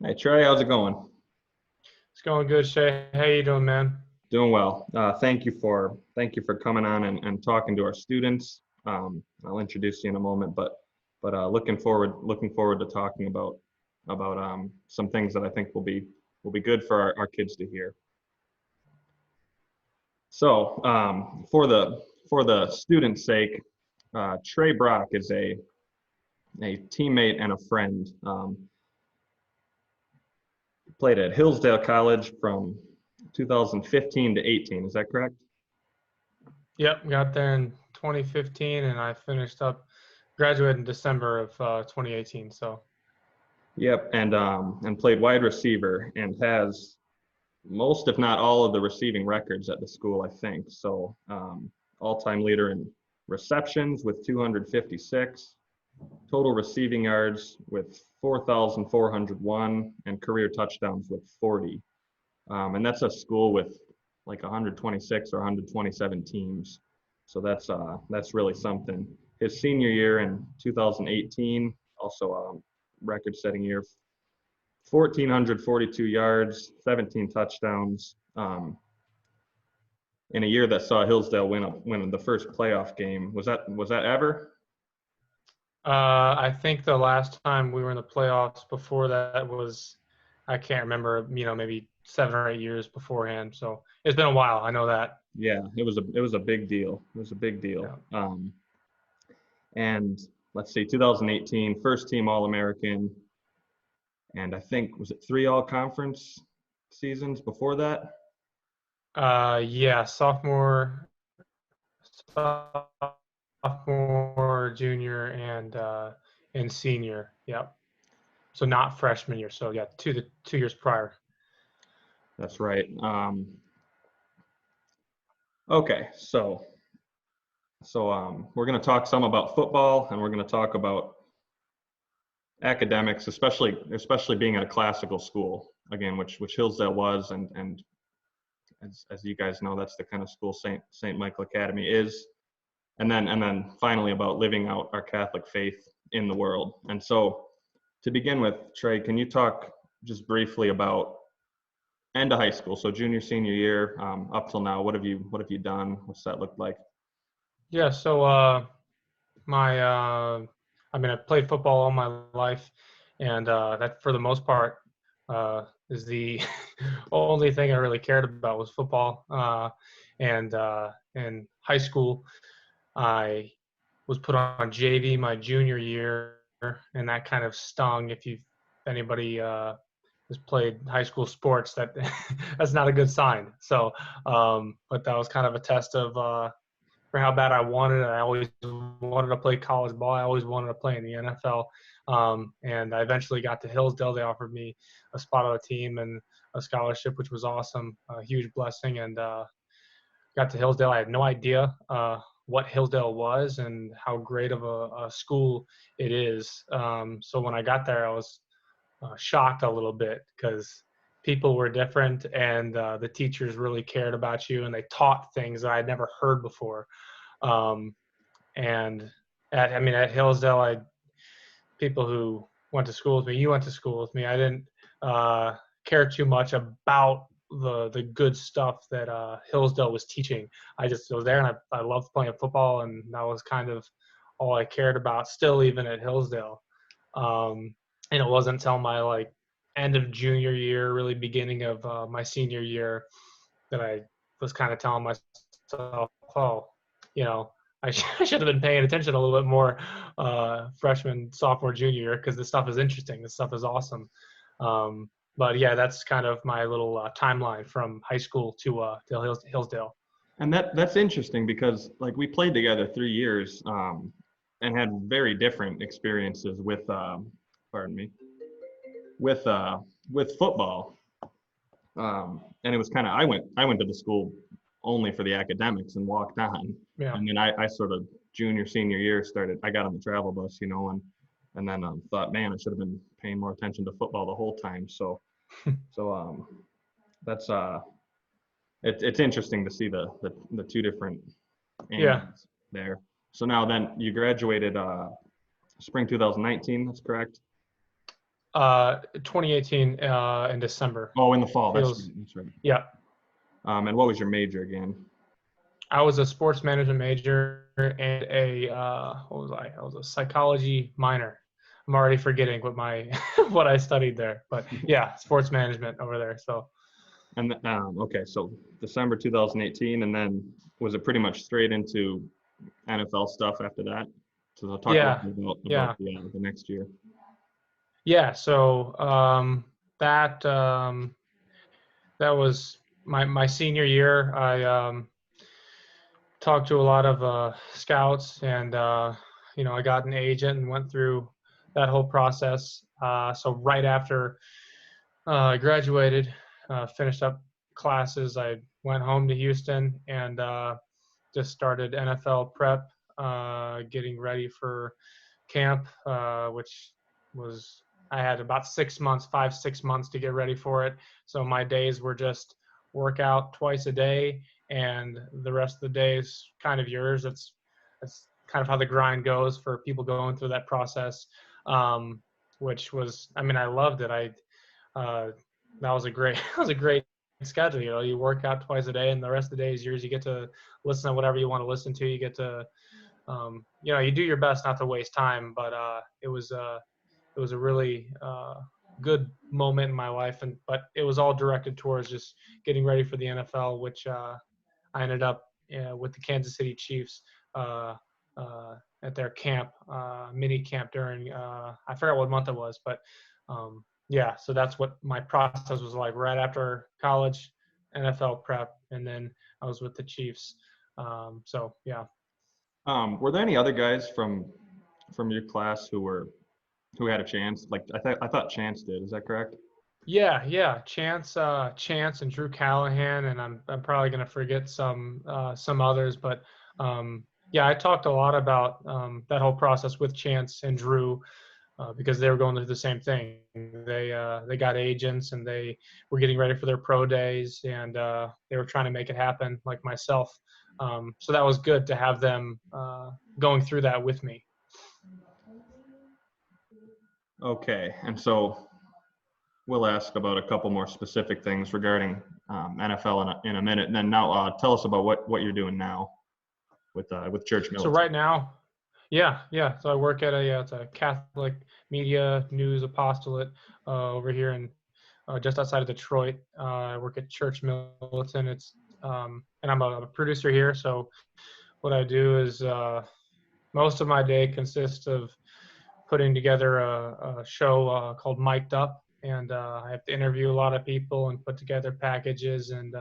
Hey Trey, how's it going? It's going good, Shay. How you doing, man? Doing well. Thank you for coming on and talking to our students. I'll introduce you in a moment, but looking forward to talking about some things that I think will be good for our kids to hear. So for the students' sake, Trey Brock is a teammate and a friend. Played at Hillsdale College from 2015 to 18. Is that correct? Yep, got there in 2015, and I graduated in December of 2018. So, Yep, and played wide receiver and has most, if not all, of the receiving records at the school, I think. So, all-time leader in receptions with 256, total receiving yards with 4,401, and career touchdowns with 40. And that's a school with like 126 or 127 teams. So that's really something. His senior year in 2018, also a record-setting year, 1,442 yards, 17 touchdowns. In a year that saw Hillsdale win the first playoff game. Was that ever? I think the last time we were in the playoffs before that was, I can't remember, maybe 7 or 8 years beforehand. So it's been a while. I know that. Yeah, it was a big deal. It was a big Yeah. deal. And let's see, 2018, first team All-American, and I think was it three all-conference seasons before that? Yeah, sophomore, junior, and senior. Yep. So not freshman year. So yeah, the 2 years prior. That's right. Okay, so we're going to talk some about football, and we're going to talk about academics, especially being at a classical school again, which Hillsdale was, and as you guys know, that's the kind of school Saint Michael Academy is, and then finally about living out our Catholic faith in the world. And so, to begin with, Trey, can you talk just briefly about end of high school, so junior senior year up till now? What have you done? What's that looked like? Yeah. So my I played football all my life, and that for the most part is the only thing I really cared about was football. And in high school, I was put on JV my junior year, and that kind of stung. If anybody has played high school sports, that's not a good sign. So, but that was kind of a test of for how bad I wanted it. I always wanted to play college ball. I always wanted to play in the NFL. And I eventually got to Hillsdale. They offered me a spot on a team and a scholarship, which was awesome, a huge blessing. And got to Hillsdale. I had no idea what Hillsdale was and how great of a school it is. So when I got there, I was shocked a little bit because people were different and the teachers really cared about you and they taught things that I'd never heard before. Um, and at Hillsdale, I people who went to school with me. You went to school with me. I didn't uh, care too much about the good stuff that Hillsdale was teaching. I just was there and I loved playing football, and that was kind of all I cared about. Still, even at Hillsdale, and it wasn't until my end of junior year, really beginning of my senior year, that I was kind of telling myself, oh, you know, I should have been paying attention a little bit more freshman, sophomore, junior year because this stuff is interesting. This stuff is awesome. But yeah, that's kind of my little timeline from high school to Hillsdale. And that's interesting because like we played together 3 years and had very different experiences with pardon me with football. And it was kind of I went to the school only for the academics and walked on. Yeah. And then I sort of junior senior year I got on the travel bus, and then thought, man, I should have been paying more attention to football the whole time. So that's it's interesting to see the two different Yeah. angles there. So now then you graduated spring 2019. That's correct. 2018 in December. Oh, in the fall. Feels, That's right. yeah. And what was your major again? I was a sports management major and what was I? I was a psychology minor. I'm already forgetting what my what I studied there, but yeah, sports management over there. So And okay, so December 2018, and then was it pretty much straight into NFL stuff after that? So I'll talk a little yeah, bit yeah, about the next year. yeah. So that that was my senior year. I talked to a lot of scouts, and I got an agent and went through that whole process. So right after I graduated, finished up classes, I went home to Houston and just started NFL prep, getting ready for camp, which was I had about 6 months, 6 months to get ready for it. So my days were just work out twice a day, and the rest of the days kind of yours. That's kind of how the grind goes for people going through that process, which was, I mean, I loved it. Uh, that was a great that was a great schedule. You work out twice a day, and the rest of the day is yours. You get to listen to whatever you want to listen to. You get to you do your best not to waste time, but it was a really good moment in my life, but it was all directed towards just getting ready for the NFL, which I ended up with the Kansas City Chiefs uh, at their camp, mini camp during I forgot what month it was, but yeah, so that's what my process was like right after college, NFL prep, and then I was with the Chiefs. So yeah. Were there any other guys from your class who had a chance? Like I thought Chance did. Is that correct? Yeah. Chance and Drew Callahan, and I'm probably gonna forget some others, but yeah, I talked a lot about that whole process with Chance and Drew because they were going through the same thing. They got agents and they were getting ready for their pro days, and they were trying to make it happen, like myself. So that was good to have them going through that with me. Okay, and so we'll ask about a couple more specific things regarding NFL in a minute, and then now tell us about what you're doing now with Church So Militant. right now, yeah. So I work at it's a Catholic media news apostolate over here in just outside of Detroit. I work at Church Militant. And I'm a producer here. So what I do is most of my day consists of putting together a show called Mic'd Up, and I have to interview a lot of people and put together packages and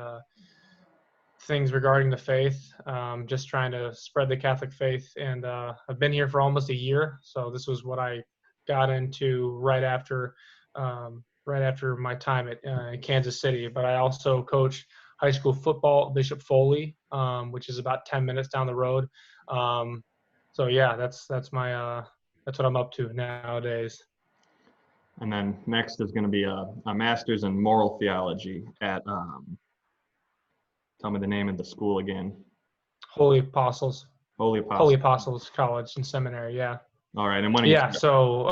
things regarding the faith, just trying to spread the Catholic faith. And I've been here for almost a year, so this was what I got into right after my time at Kansas City. But I also coach high school football at Bishop Foley, which is about 10 minutes down the road. So yeah, that's what I'm up to nowadays. And then next is going to be a master's in moral theology at tell me the name of the school again. Holy Apostles. Holy Apostle. Holy Apostles College and Seminary, yeah. All right, and when are you? Yeah, so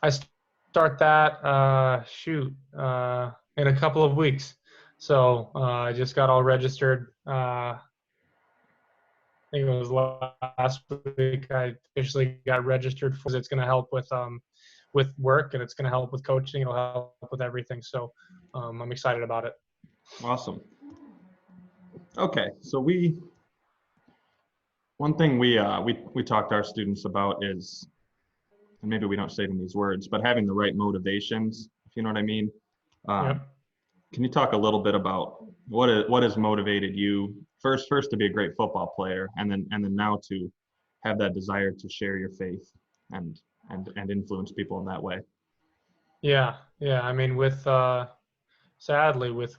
I start that in a couple of weeks. So I just got all registered. I think it was last week. I officially got registered for. It's going to help with work, and it's going to help with coaching. It'll help with everything. So I'm excited about it. Awesome. Okay, so one thing we talk to our students about is, and maybe we don't say it in these words, but having the right motivations, if you know what I mean. Yep. Can you talk a little bit about what has motivated you first to be a great football player, and then now to have that desire to share your faith and influence people in that way? Yeah. I mean, with sadly with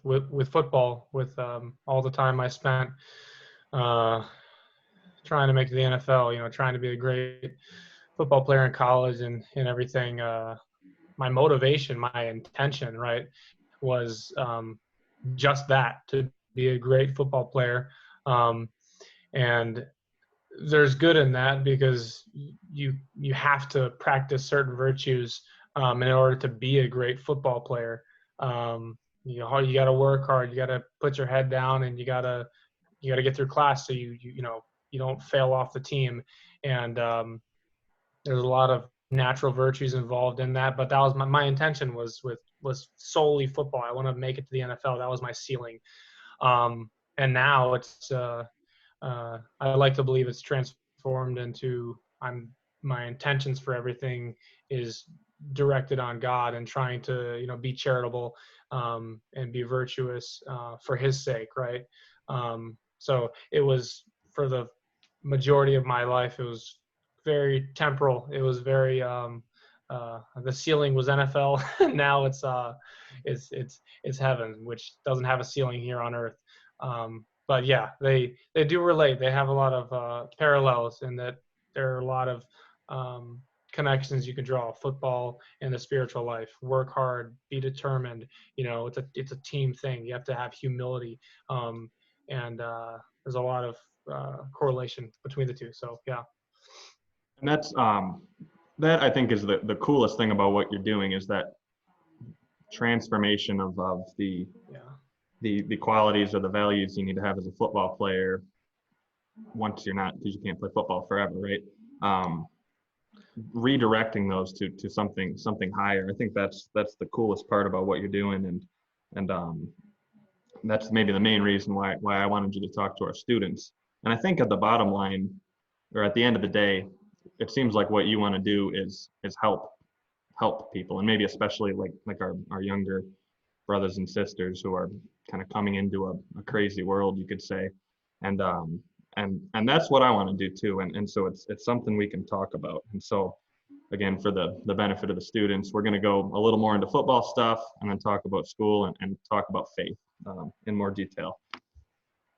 football, with all the time I spent trying to make it to the NFL, trying to be a great football player in college and everything. My motivation, my intention, right, was just that, to be a great football player. And there's good in that because you have to practice certain virtues in order to be a great football player. You know, you got to work hard. You got to put your head down, and you got to get through class so you don't fail off the team. And there's a lot of natural virtues involved in that. But that was my intention was solely football. I want to make it to the NFL. That was my ceiling. And now it's I like to believe it's transformed into my intentions for everything is directed on God and trying to be charitable and be virtuous for His sake, right? So it was for the majority of my life. It was very temporal. It was very the ceiling was NFL. Now it's heaven, which doesn't have a ceiling here on earth. But yeah, they do relate. They have a lot of parallels in that there are a lot of connections you can draw. Football and the spiritual life. Work hard, be determined. It's a team thing. You have to have humility, and there's a lot of correlation between the two. So yeah. And that I think is the coolest thing about what you're doing is that transformation of the qualities or the values you need to have as a football player once you're not, because you can't play football forever, right? Redirecting those to something higher. I think that's the coolest part about what you're doing, and that's maybe the main reason why I wanted you to talk to our students. And I think at the bottom line, or at the end of the day, it seems like what you want to do is help people, and maybe especially like our younger brothers and sisters who are kind of coming into a crazy world, you could say. And that's what I want to do too. And so it's something we can talk about. And so again, for the benefit of the students, we're going to go a little more into football stuff and then talk about school and talk about faith in more detail.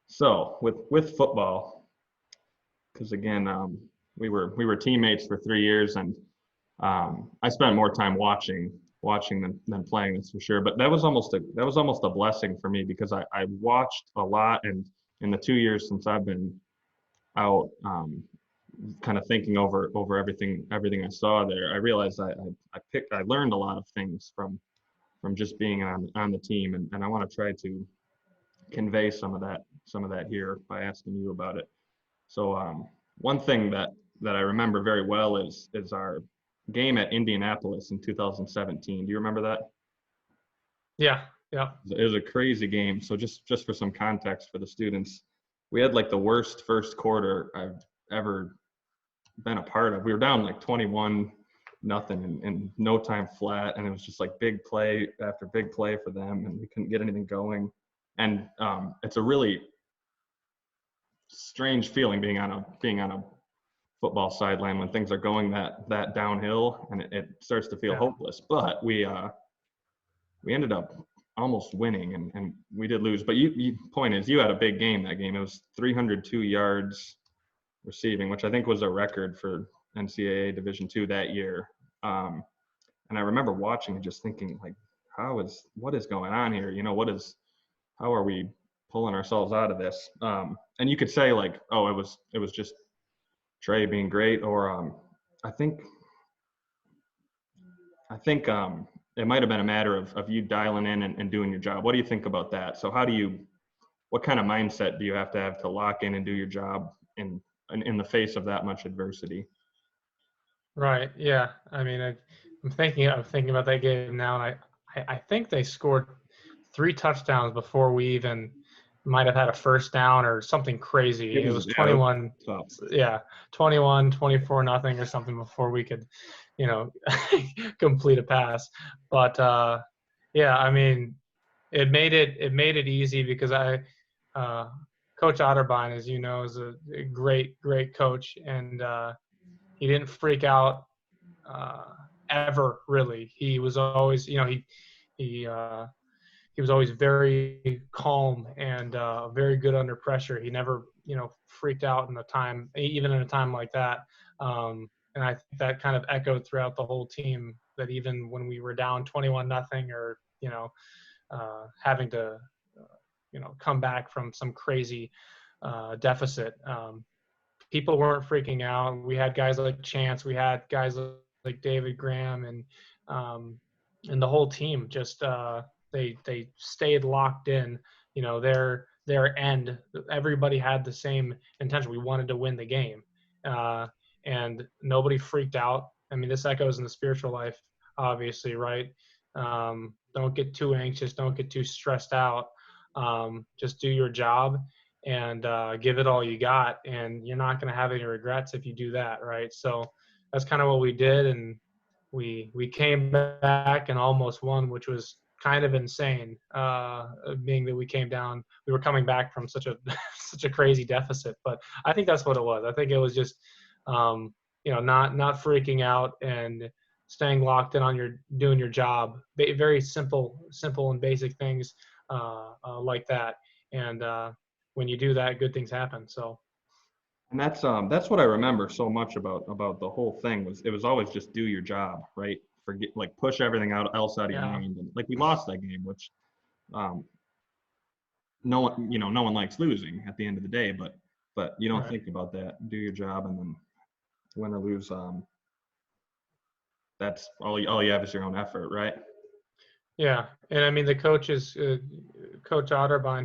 So with football, because again, we were teammates for 3 years, and I spent more time watching than playing, that's for sure. But that was almost a blessing for me, because I watched a lot, and in the 2 years since I've been out, kind of thinking over everything I saw there, I realized I learned a lot of things from just being on the team, and I want to try to convey some of that here by asking you about it. So one thing that I remember very well is our game at Indianapolis in 2017. Do you remember that? Yeah. It was a crazy game. So just for some context for the students, we had like the worst first quarter I've ever been a part of. We were down like 21-0 and no time flat, and it was just like big play after big play for them, and we couldn't get anything going. And it's a really strange feeling being on a football sideline when things are going that downhill, and it starts to feel hopeless. But we ended up almost winning, and we did lose. But you point is, you had a big game that game. It was 302 yards receiving, which I think was a record for NCAA Division II that year. And I remember watching and just thinking, like, what is going on here? How are we pulling ourselves out of this? And you could say like, oh, it was just Trey being great, or I think it might have been a matter of you dialing in and doing your job. What do you think about that? So what kind of mindset do you have to lock in and do your job in the face of that much adversity? Right. Yeah. I mean, I'm thinking about that game now, and I think they scored 3 touchdowns before we even might have had a first down or something crazy. It was 21, 24 nothing or something before we could, complete a pass. But I mean, it made it easy because Coach Otterbein, as you know, is a great coach, and he didn't freak out ever, really. He was always, he was always very calm and very good under pressure. He never, freaked out even in a time like that. And I think that kind of echoed throughout the whole team, that even when we were down 21-0 or, having to, come back from some crazy deficit, people weren't freaking out. We had guys like Chance, we had guys like David Graham, and the whole team just they stayed locked in. You know, their end. Everybody had the same intention. We wanted to win the game, and nobody freaked out. I mean, this echoes in the spiritual life, obviously, right? Don't get too anxious. Don't get too stressed out. Just do your job and give it all you got, and you're not going to have any regrets if you do that, right? So that's kind of what we did, and we came back and almost won, which was kind of insane, being that we were coming back from such a such a crazy deficit. But I think that's what it was. I think it was just not freaking out and staying locked in on doing your job. Very simple and basic things like that. And when you do that, good things happen. So. And that's what I remember so much about the whole thing was it was always just do your job, right? Forget, like, push everything else out of your mind. And like, we lost that game, which no one likes losing at the end of the day, but you don't think about that. Do your job, and then win or lose, that's all you have is your own effort, right? Yeah, and I mean the coaches, Coach Otterbein,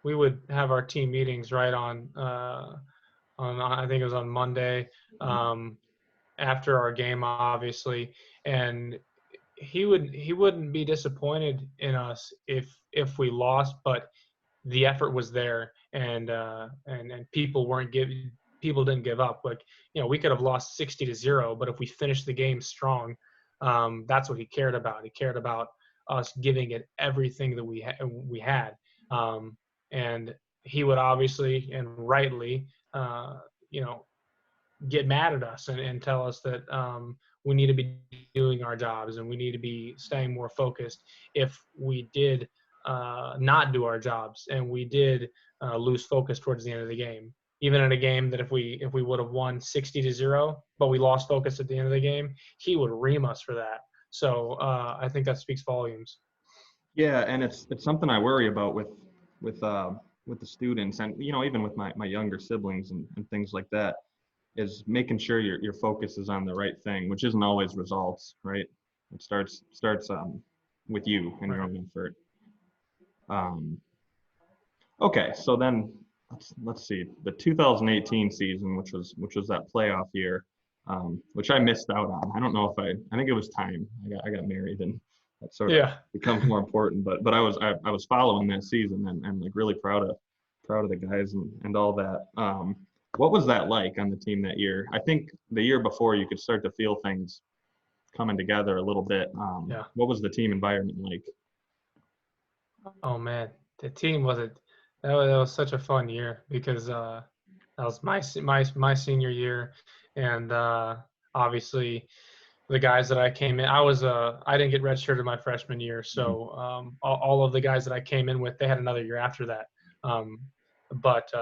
we would have our team meetings right on I think it was on Monday, after our game, obviously, and he wouldn't be disappointed in us if we lost, but the effort was there, and people didn't give up. Like, we could have lost 60-0, but if we finished the game strong, that's what he cared about. He cared about us giving it everything that we had. And he would obviously and rightly, get mad at us and tell us that we need to be doing our jobs and we need to be staying more focused if we did not do our jobs and we did lose focus towards the end of the game. Even in a game that if we would have won 60-0, but we lost focus at the end of the game, he would ream us for that. So I think that speaks volumes. Yeah, and it's something I worry about with the students, and even with my younger siblings and things like that, is making sure your focus is on the right thing, which isn't always results, right? It starts with you and your own effort. Okay, so then let's see, the 2018 season, which was that playoff year, which I missed out on. I don't know if I think it was time. I got married, and that sort of becomes more important. But I was following that season and like really proud of the guys and all that. What was that like on the team that year? I think the year before you could start to feel things coming together a little bit. What was the team environment like? Oh man, the team that was such a fun year because that was my senior year, and obviously the guys that I came in, I didn't get redshirted my freshman year, so all of the guys that I came in with, they had another year after that. But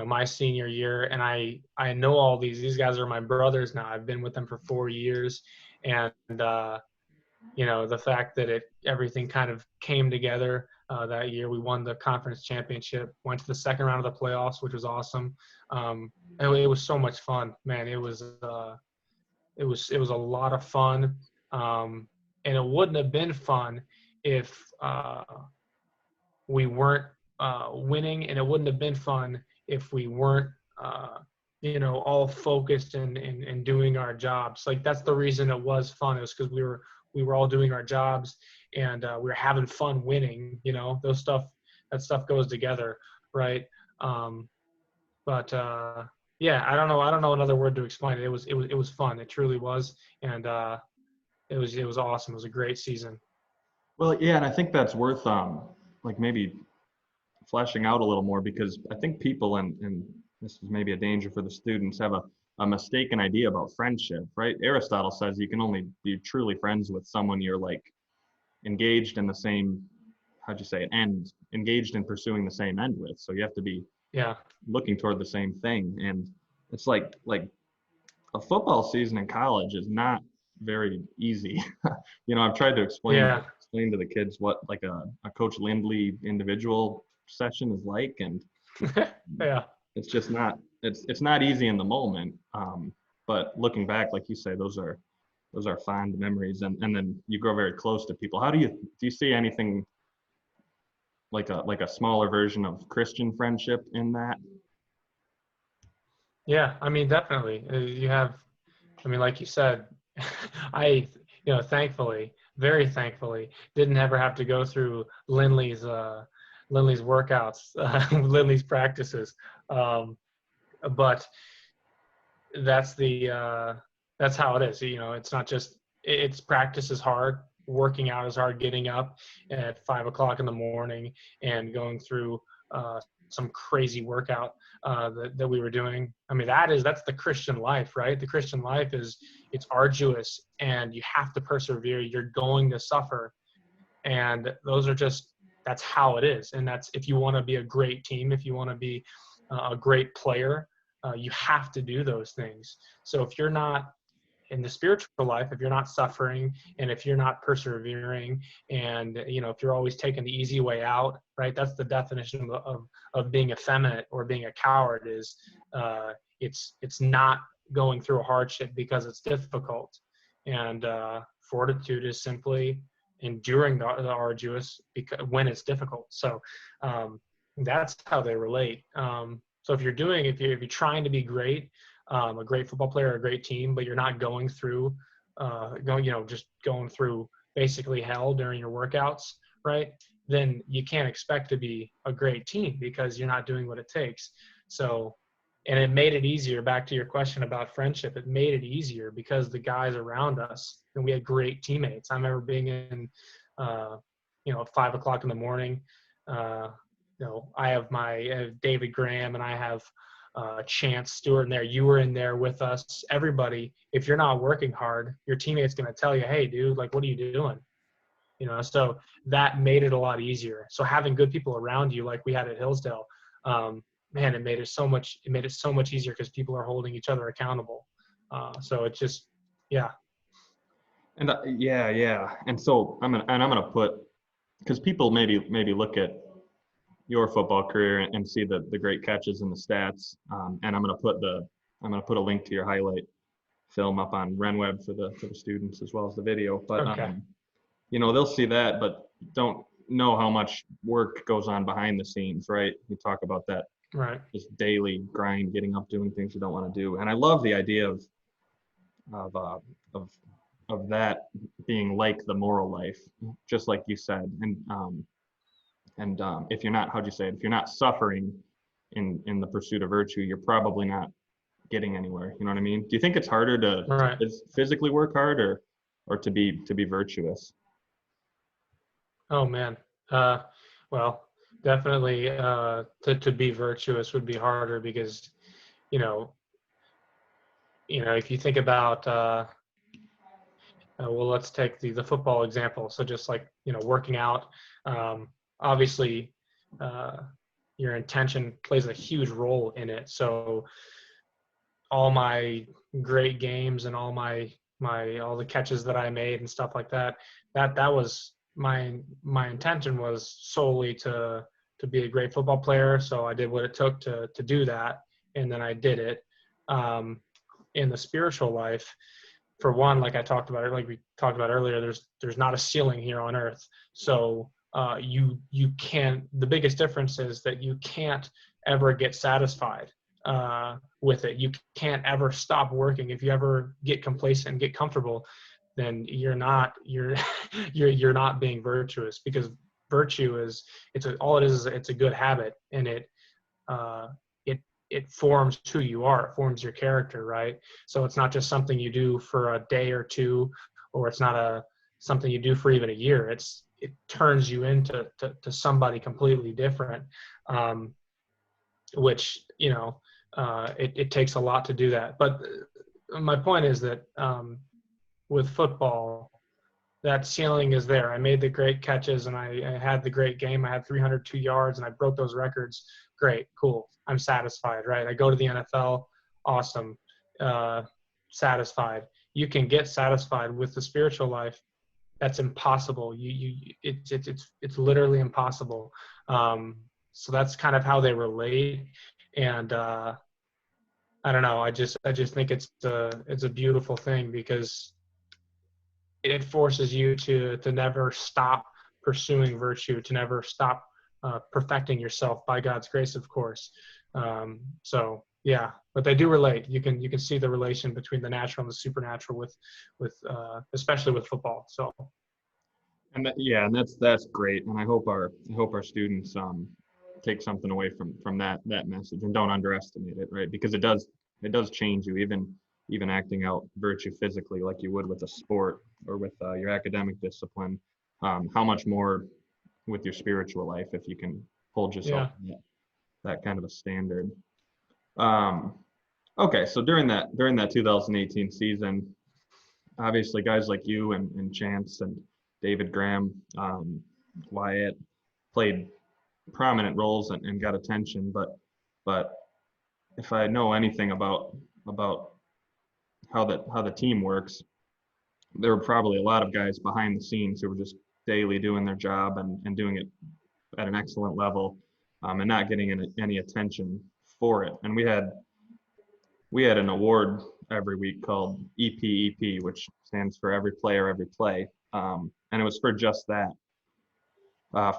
my senior year, and I know all these guys are my brothers now. I've been with them for 4 years, and the fact that everything kind of came together that year. We won the conference championship, went to the second round of the playoffs, which was awesome. It was so much fun, man. It was a lot of fun, and it wouldn't have been fun if we weren't winning, and it wouldn't have been fun if we weren't all focused and doing our jobs. Like, that's the reason it was fun. It was because we were all doing our jobs, and we were having fun winning. That stuff goes together, right? But yeah, I don't know another word to explain it. It was fun. It truly was, and it was awesome. It was a great season. Well, yeah, and I think that's worth like maybe fleshing out a little more, because I think people, and this is maybe a danger for the students, have a mistaken idea about friendship, right? Aristotle says you can only be truly friends with someone you're like engaged in the same, how'd you say it, end, engaged in pursuing the same end with. So you have to be looking toward the same thing. And it's like a football season in college is not very easy. I've tried to explain to the kids what like a Coach Lindley individual session is like, and it's just not, it's not easy in the moment. But looking back, like you say, those are fond memories, and then you grow very close to people. Do you see anything like a smaller version of Christian friendship in that? Yeah, I mean, definitely. You have, I mean, like you said, I, thankfully, very thankfully, didn't ever have to go through Lindley's workouts, Lindley's practices. But that's that's how it is. It's not just, it's practice is hard, working out is hard, getting up at 5 o'clock in the morning and going through some crazy workout that we were doing. I mean, that's the Christian life, right? The Christian life it's arduous, and you have to persevere. You're going to suffer, and that's how it is. And that's, if you want to be a great team, if you want to be a great player, you have to do those things. So if you're not in the spiritual life, if you're not suffering, and if you're not persevering, and if you're always taking the easy way out, right? That's the definition of being effeminate or being a coward. Is it's not going through a hardship because it's difficult, and fortitude is simply enduring the arduous when it's difficult. So that's how they relate. So if you're trying to be great, a great football player, a great team, but you're not going through, just going through basically hell during your workouts, right? Then you can't expect to be a great team because you're not doing what it takes. So, and it made it easier, back to your question about friendship, it made it easier because the guys around us, and we had great teammates. I remember being in, at 5 o'clock in the morning, I have David Graham, and I have Chance Stewart in there. You were in there with us. Everybody, if you're not working hard, your teammate's going to tell you, hey, dude, like, what are you doing? So that made it a lot easier. So having good people around you, like we had at Hillsdale, man, it made it so much easier because people are holding each other accountable. So it's just, yeah. And yeah. And so I'm gonna put, because people maybe look at your football career and see the great catches and the stats. And I'm gonna put a link to your highlight film up on RenWeb for the students as well as the video. But Okay. they'll see that, but don't know how much work goes on behind the scenes, right? You talk about that, Right. just daily grind, getting up, doing things you don't want to do. And I love the idea of that being like the moral life, just like you said. And if you're not, how'd you say it? If you're not suffering in the pursuit of virtue, you're probably not getting anywhere. You know what I mean? Do you think it's harder to physically work hard or to be virtuous? Oh man. Well, definitely to be virtuous would be harder because, if you think about, well, let's take the football example. So just like, working out, obviously your intention plays a huge role in it. So all my great games and all the catches that I made and stuff like that was my intention was solely to be a great football player. So I did what it took to do that. And then I did it. In the spiritual life, for one, like we talked about earlier, there's not a ceiling here on earth. So you can't, the biggest difference is that you can't ever get satisfied with it. You can't ever stop working. If you ever get complacent and get comfortable, then you're not being virtuous, because virtue is, it's a good habit, and it forms who you are. It forms your character, right? So it's not just something you do for a day or two, or it's not something you do for even a year. It turns you into somebody completely different, which, it takes a lot to do that. But my point is that with football, that ceiling is there. I made the great catches, and I had the great game. I had 302 yards, and I broke those records. Great, cool. I'm satisfied, right? I go to the NFL, awesome, satisfied. You can get satisfied with the spiritual life. That's impossible. It's literally impossible. So that's kind of how they relate. And I don't know. I just think it's a beautiful thing because it forces you to never stop pursuing virtue, to never stop perfecting yourself by God's grace, of course. So yeah, but they do relate. You can see the relation between the natural and the supernatural with especially with football. So And and that's great. And I hope our students take something away from that message and don't underestimate it, right? Because it does change you, even acting out virtue physically like you would with a sport or with your academic discipline. How much more with your spiritual life if you can hold yourself yeah, to that kind of a standard. Okay, so during that 2018 season, obviously guys like you and Chance and David Graham, Wyatt played prominent roles and got attention. But if I know anything about how the team works, there were probably a lot of guys behind the scenes who were just daily doing their job and doing it at an excellent level, and not getting any attention for it. And we had an award every week called EPEP, which stands for Every Player, Every Play. And it was for just that.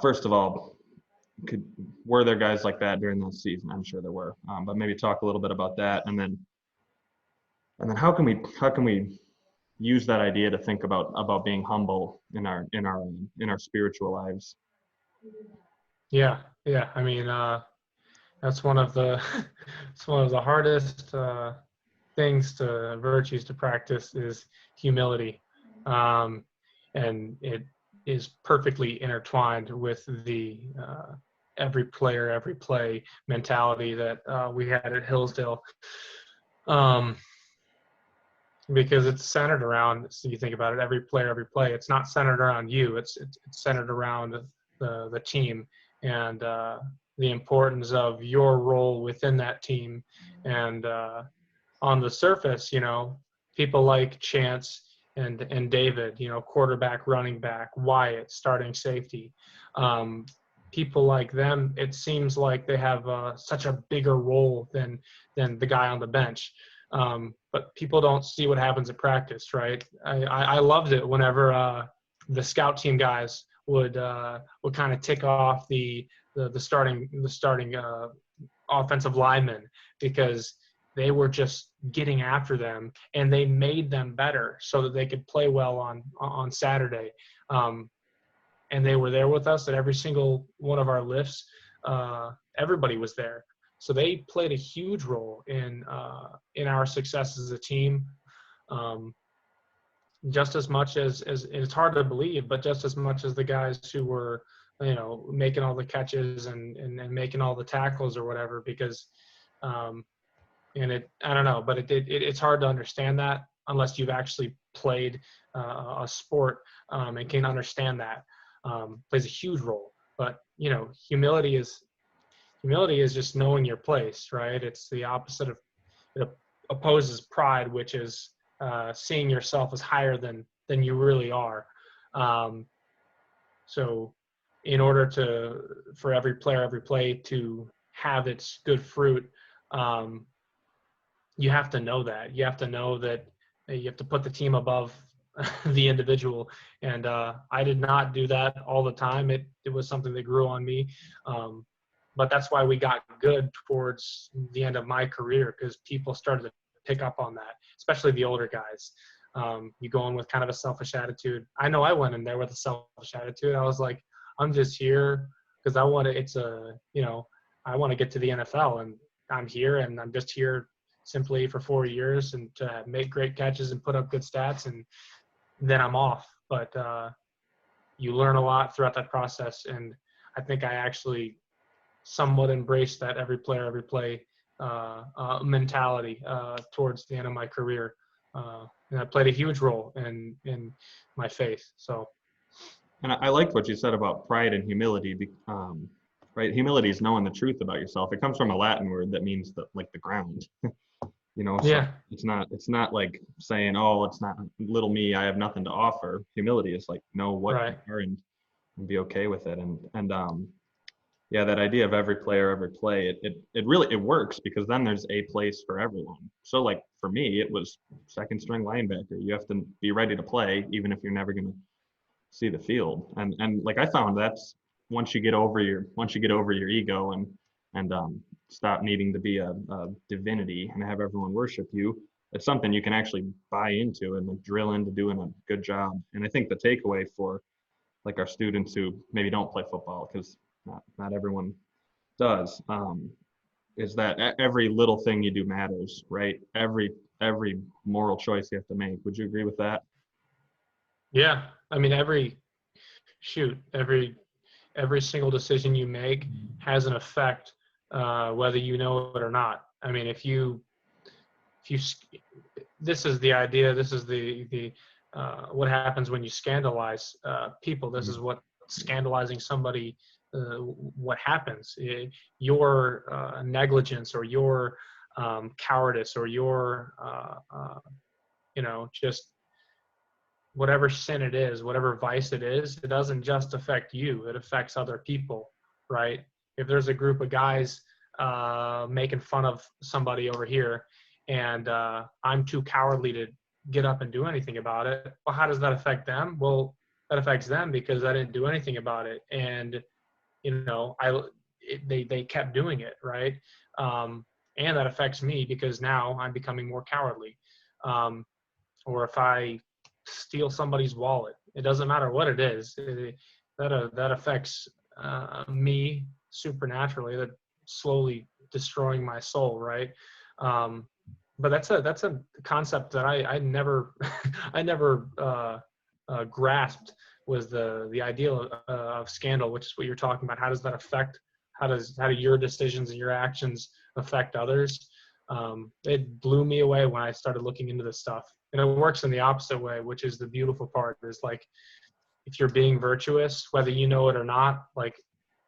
First of all, were there guys like that during that season? I'm sure there were. But maybe talk a little bit about that, and then how can we use that idea to think about being humble in our spiritual lives? yeah. I mean, that's one of the it's one of the hardest virtues to practice is humility, and it is perfectly intertwined with the every player, every play mentality that we had at Hillsdale, because it's centered around. So you think about it, every player, every play. It's not centered around you. It's centered around the team and the importance of your role within that team. And on the surface, people like Chance and David, quarterback, running back, Wyatt, starting safety. People like them, it seems like they have such a bigger role than the guy on the bench. But people don't see what happens at practice, right? I loved it whenever the scout team guys would kind of tick off the starting offensive linemen, because they were just getting after them and they made them better so that they could play well on Saturday. And they were there with us at every single one of our lifts. Everybody was there. So they played a huge role in our success as a team. Just as much as it's hard to believe, but just as much as the guys who were, making all the catches and making all the tackles or whatever, because, I don't know, but it's hard to understand that unless you've actually played a sport and can understand that. Plays a huge role. But, humility is just knowing your place, right? It's the opposite of, it opposes pride, which is seeing yourself as higher than you really are. So in order for every player, every play to have its good fruit, you have to know that. You have to know that you have to put the team above the individual. And I did not do that all the time. It was something that grew on me. But that's why we got good towards the end of my career, because people started to pick up on that, especially the older guys. You go in with kind of a selfish attitude. I know I went in there with a selfish attitude. I was like, I'm just here because I want to get to the NFL, and I'm here, and I'm just here simply for 4 years and to make great catches and put up good stats, and then I'm off. But you learn a lot throughout that process, and I think I actually somewhat embraced that every player, every play mentality towards the end of my career. And that played a huge role in my faith. So. And I liked what you said about pride and humility, right? Humility is knowing the truth about yourself. It comes from a Latin word that means like the ground, So Yeah. it's not like saying, oh, it's not little me, I have nothing to offer. Humility is like know what Right. you are and be okay with it. And Yeah, that idea of every player, every play, it really, it works because then there's a place for everyone. So like for me, it was second string linebacker. You have to be ready to play even if you're never going to see the field. And like I found that's once you get over your ego and stop needing to be a divinity and have everyone worship you, it's something you can actually buy into and like drill into doing a good job. And I think the takeaway for like our students who maybe don't play football, because not everyone does, is that every little thing you do matters, right? Every moral choice you have to make. Would you agree with that? Yeah. I mean, every single decision you make has an effect, whether you know it or not. I mean, if you, this is the idea, this is the what happens when you scandalize people. This is what scandalizing somebody, what happens. Your negligence or your cowardice or your, just whatever sin it is, whatever vice it is, it doesn't just affect you, it affects other people, right? If there's a group of guys making fun of somebody over here and I'm too cowardly to get up and do anything about it, well, how does that affect them? Well, that affects them because I didn't do anything about it. And, they kept doing it, right? And that affects me because now I'm becoming more cowardly. Or if I steal somebody's wallet, it doesn't matter what it is, that affects me supernaturally, that slowly destroying my soul, right? But that's a concept that I never I never grasped, was the ideal of scandal, which is what you're talking about. How does that affect? How do your decisions and your actions affect others? It blew me away when I started looking into this stuff. And it works in the opposite way, which is the beautiful part. Is like, if you're being virtuous, whether you know it or not, like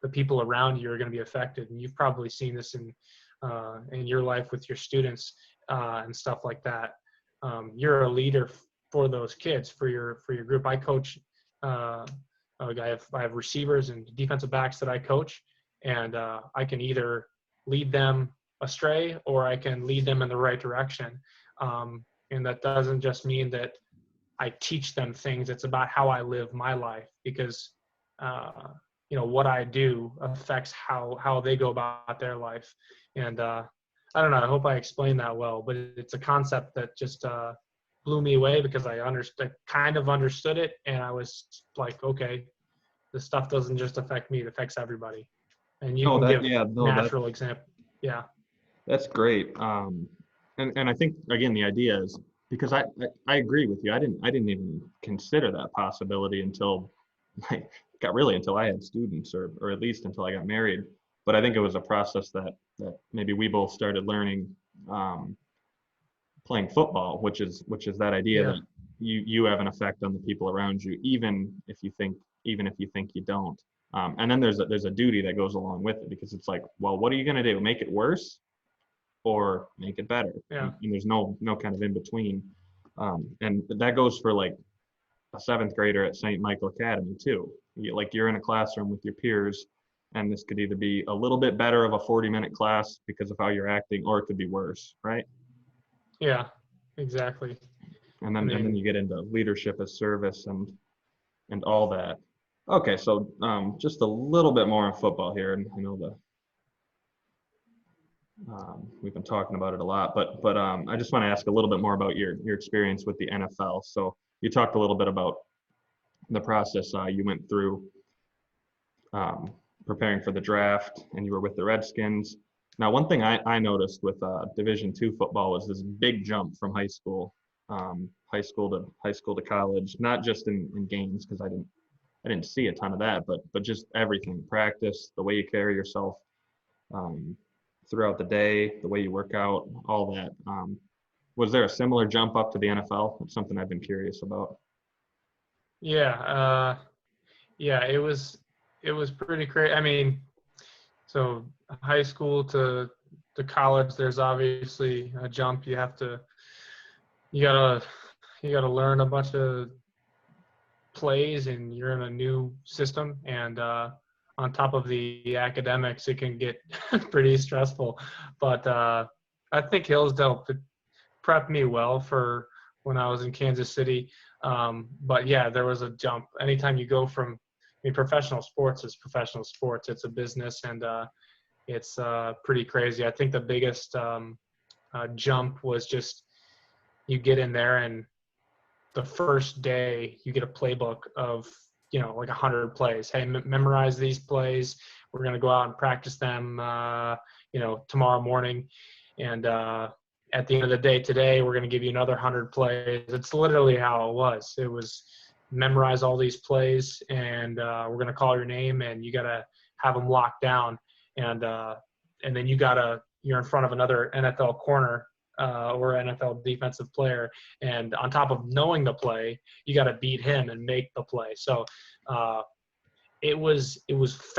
the people around you are going to be affected. And you've probably seen this in your life with your students and stuff like that. You're a leader for those kids, for your group. I coach. I have receivers and defensive backs that I coach, and I can either lead them astray or I can lead them in the right direction. And that doesn't just mean that I teach them things. It's about how I live my life, because what I do affects how they go about their life. And I don't know, I hope I explained that well, but it's a concept that just blew me away, because I kind of understood it, and I was like, okay, this stuff doesn't just affect me, it affects everybody. And you can give natural example. Yeah. That's great. And I think again the idea is, because I agree with you. I didn't even consider that possibility until until I had students, or at least until I got married. But I think it was a process that maybe we both started learning playing football, which is that idea that you have an effect on the people around you, even if you think you don't. And then there's a duty that goes along with it, because it's like, well, what are you going to do? Make it worse or make it better? Yeah. And there's no kind of in between. And that goes for like a seventh grader at St. Michael Academy too. You're in a classroom with your peers, and this could either be a little bit better of a 40-minute class because of how you're acting, or it could be worse, right? Yeah, exactly. And then you get into leadership as service and all that. Okay, so just a little bit more on football here, and I know we've been talking about it a lot, but I just want to ask a little bit more about your experience with the NFL. So you talked a little bit about the process you went through preparing for the draft, and you were with the Redskins. Now, one thing I noticed with Division II football was this big jump from high school to college, not just in games, because I didn't see a ton of that, but just everything, practice, the way you carry yourself throughout the day, the way you work out, all that. Was there a similar jump up to the NFL? It's something I've been curious about. Yeah, it was pretty crazy. I mean, so high school to college, there's obviously a jump. You gotta learn a bunch of plays, and you're in a new system. And on top of the academics, it can get pretty stressful. But I think Hillsdale prepped me well for when I was in Kansas City. But yeah, there was a jump. Anytime you go from, I mean, professional sports is professional sports. It's a business, and it's pretty crazy. I think the biggest jump was just you get in there, and the first day you get a playbook of, like 100 plays. Hey, memorize these plays. We're going to go out and practice them, tomorrow morning. And at the end of the day today, we're going to give you another 100 plays. It's literally how it was. It was memorize all these plays, and we're going to call your name, and you got to have them locked down. And then you're in front of another NFL corner or NFL defensive player. And on top of knowing the play, you got to beat him and make the play. So it was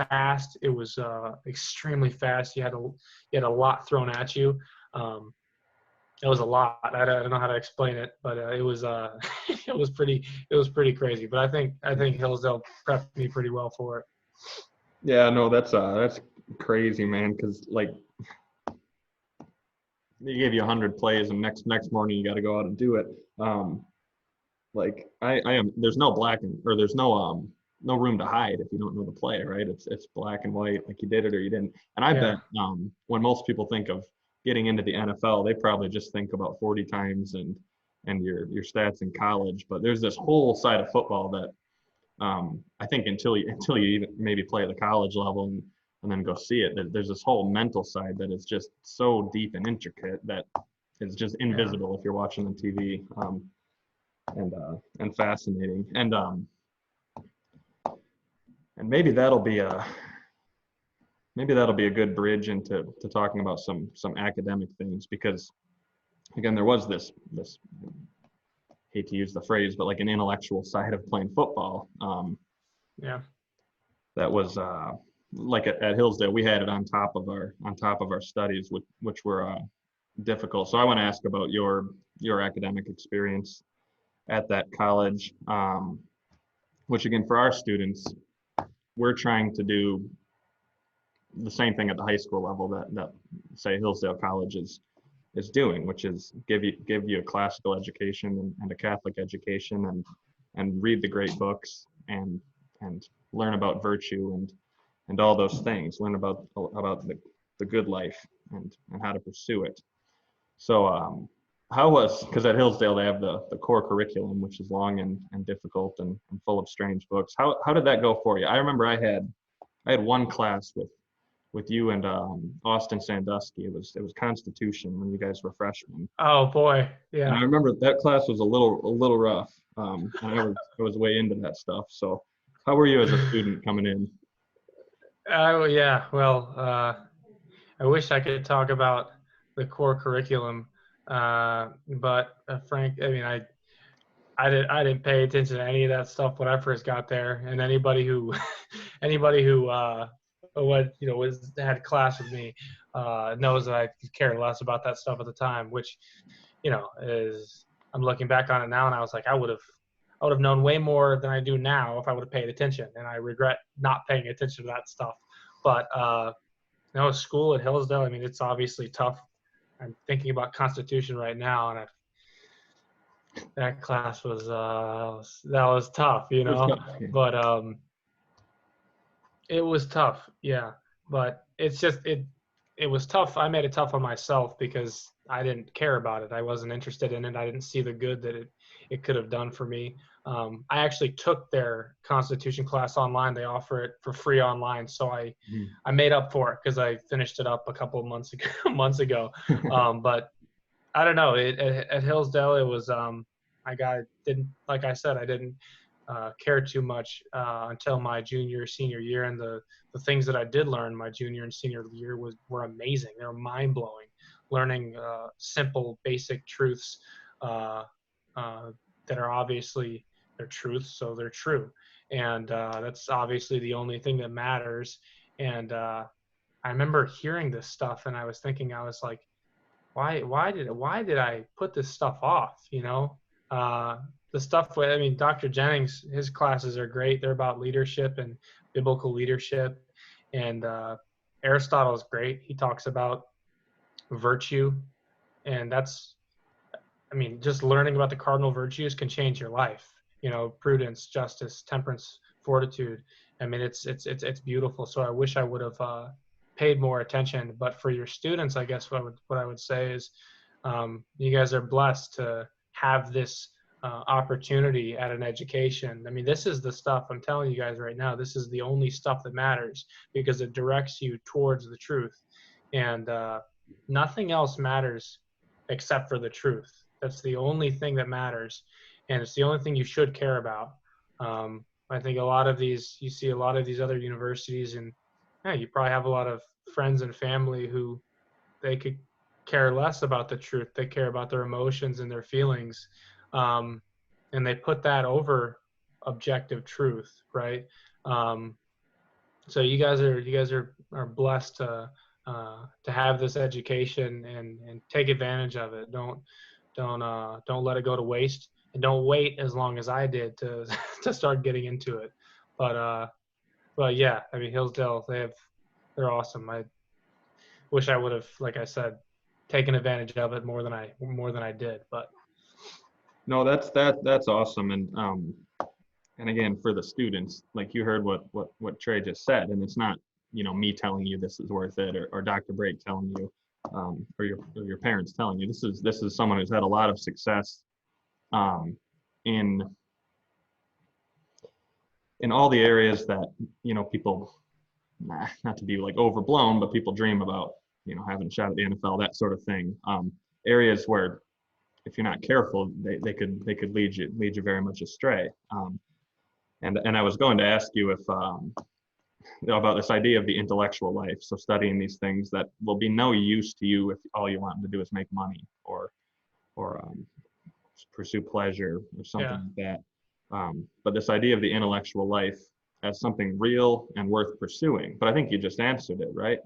fast. It was extremely fast. You had a lot thrown at you. It was a lot. I don't know how to explain it, but it was it was pretty crazy. But I think Hillsdale prepped me pretty well for it. Yeah, no, that's crazy, man. Because like they gave you 100 plays, and next morning you got to go out and do it. Like I am. There's no there's no room to hide if you don't know the play, right? It's black and white, like you did it or you didn't. And I bet when most people think of getting into the NFL, they probably just think about 40 times and your stats in college. But there's this whole side of football that I think until you even maybe play at the college level and then go see it, there's this whole mental side that is just so deep and intricate that it's just invisible if you're watching on TV, and fascinating. And maybe that'll be a good bridge into talking about some academic things, because again, there was this hate to use the phrase, but like an intellectual side of playing football. That was like at Hillsdale, we had it on top of our studies, which were difficult. So I want to ask about your academic experience at that college, which again, for our students, we're trying to do the same thing at the high school level that say Hillsdale College is doing, which is give you a classical education and a Catholic education and read the great books and learn about virtue and all those things, learn about the good life and how to pursue it. So because at Hillsdale they have the core curriculum, which is long and difficult and full of strange books. How did that go for you? I remember I had one class with you and Austin Sandusky. It was Constitution when you guys were freshmen. Oh boy, yeah. And I remember that class was a little rough, and I was way into that stuff. So how were you as a student coming in? Yeah. Well, I wish I could talk about the core curriculum, but Frank, I mean, I didn't pay attention to any of that stuff when I first got there, and anybody who had class with me knows that I cared less about that stuff at the time, which is, I'm looking back on it now, and I was like, I would have known way more than I do now if I would have paid attention, and I regret not paying attention to that stuff. But school at Hillsdale, I mean, it's obviously tough. I'm thinking about Constitution right now, and that class was tough, but it was tough, yeah. But it's just it was tough. I made it tough on myself because I didn't care about it. I wasn't interested in it. I didn't see the good that it could have done for me. I actually took their Constitution class online. They offer it for free online, so I made up for it because I finished it up a couple of months ago. But I don't know. At Hillsdale, it was I didn't care too much until my senior year, and the things that I did learn my junior and senior year were amazing. They were mind blowing. Learning simple, basic truths that are obviously they're truths, so they're true, and that's obviously the only thing that matters. And I remember hearing this stuff, and I was thinking, I was like, why did I put this stuff off? the stuff with, I mean, Dr. Jennings, his classes are great. They're about leadership and biblical leadership. And Aristotle is great. He talks about virtue. And that's, I mean, just learning about the cardinal virtues can change your life. You know, prudence, justice, temperance, fortitude. I mean, it's beautiful. So I wish I would have paid more attention. But for your students, I guess what I would say is, you guys are blessed to have this opportunity at an education. I mean, this is the stuff I'm telling you guys right now. This is the only stuff that matters because it directs you towards the truth, and nothing else matters except for the truth. That's the only thing that matters, and it's the only thing you should care about. I think you see a lot of these other universities, and you probably have a lot of friends and family who they could care less about the truth. They care about their emotions and their feelings. And they put that over objective truth, right? So you guys are blessed to have this education and take advantage of it. Don't let it go to waste, and don't wait as long as I did to to start getting into it. But yeah, I mean, Hillsdale, they're awesome. I wish I would have, like I said, taken advantage of it more than I did. But No, that's awesome. And again, for the students, like you heard what Trey just said, and it's not, me telling you this is worth it, or Dr. Brake telling you, or your parents telling you. This is someone who's had a lot of success in all the areas that, people, not to be like overblown, but people dream about, having a shot at the NFL, that sort of thing. Areas where, if you're not careful, they could lead you very much astray. And I was going to ask you if about this idea of the intellectual life. So studying these things that will be no use to you if all you want to do is make money or pursue pleasure or something like that. But this idea of the intellectual life as something real and worth pursuing. But I think you just answered it, right?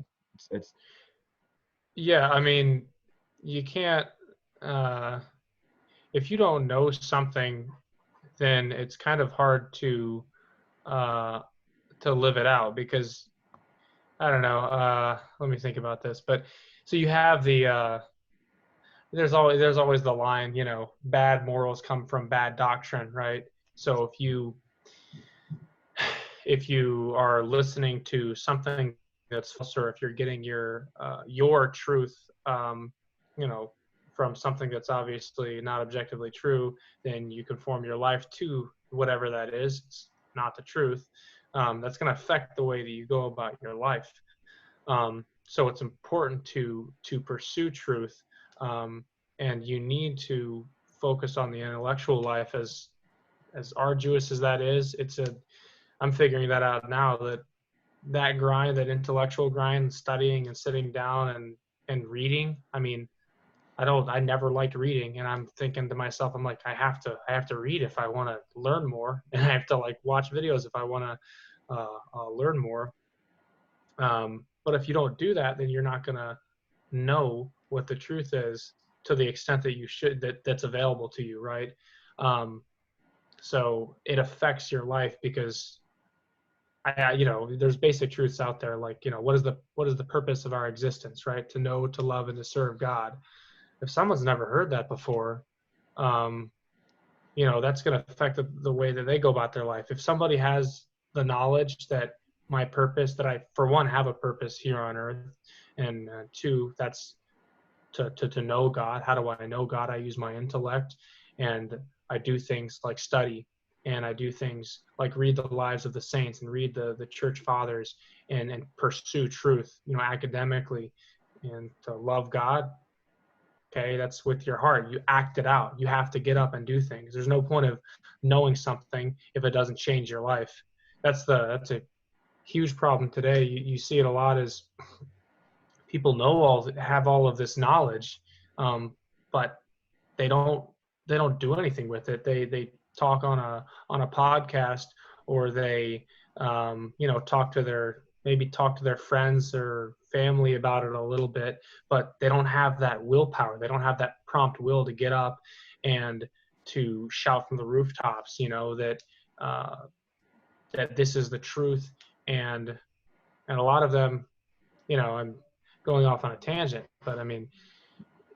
It's yeah, I mean, you can't. If you don't know something, then it's kind of hard to live it out, because I don't know. Let me think about this. But so you have there's always the line, bad morals come from bad doctrine, right? So if you are listening to something that's false, or if you're getting your truth, from something that's obviously not objectively true, then you conform your life to whatever that is. It's not the truth. That's going to affect the way that you go about your life. So it's important to pursue truth, and you need to focus on the intellectual life, as arduous as that is. I'm figuring that out now, that grind, that intellectual grind, studying and sitting down and reading. I mean, I never liked reading, and I'm thinking to myself, I'm like, I have to read if I want to learn more, and I have to watch videos if I want to learn more. But if you don't do that, then you're not going to know what the truth is to the extent that you should, that's available to you, right? So it affects your life, because there's basic truths out there, like, what is the purpose of our existence, right? To know, to love, and to serve God. If someone's never heard that before, that's going to affect the way that they go about their life. If somebody has the knowledge that my purpose, that I, for one, have a purpose here on earth, and two, that's to know God. How do I know God? I use my intellect, and I do things like study, and I do things like read the lives of the saints and read the church fathers, and pursue truth, academically, and to love God. Okay, that's with your heart. You act it out. You have to get up and do things. There's no point of knowing something if it doesn't change your life. That's a huge problem today. You see it a lot, as people have all of this knowledge, but they don't do anything with it. They talk on a podcast, or they talk to their friends or family about it a little bit, but they don't have that willpower. They don't have that prompt will to get up and to shout from the rooftops, that that this is the truth. And a lot of them, I'm going off on a tangent, but I mean,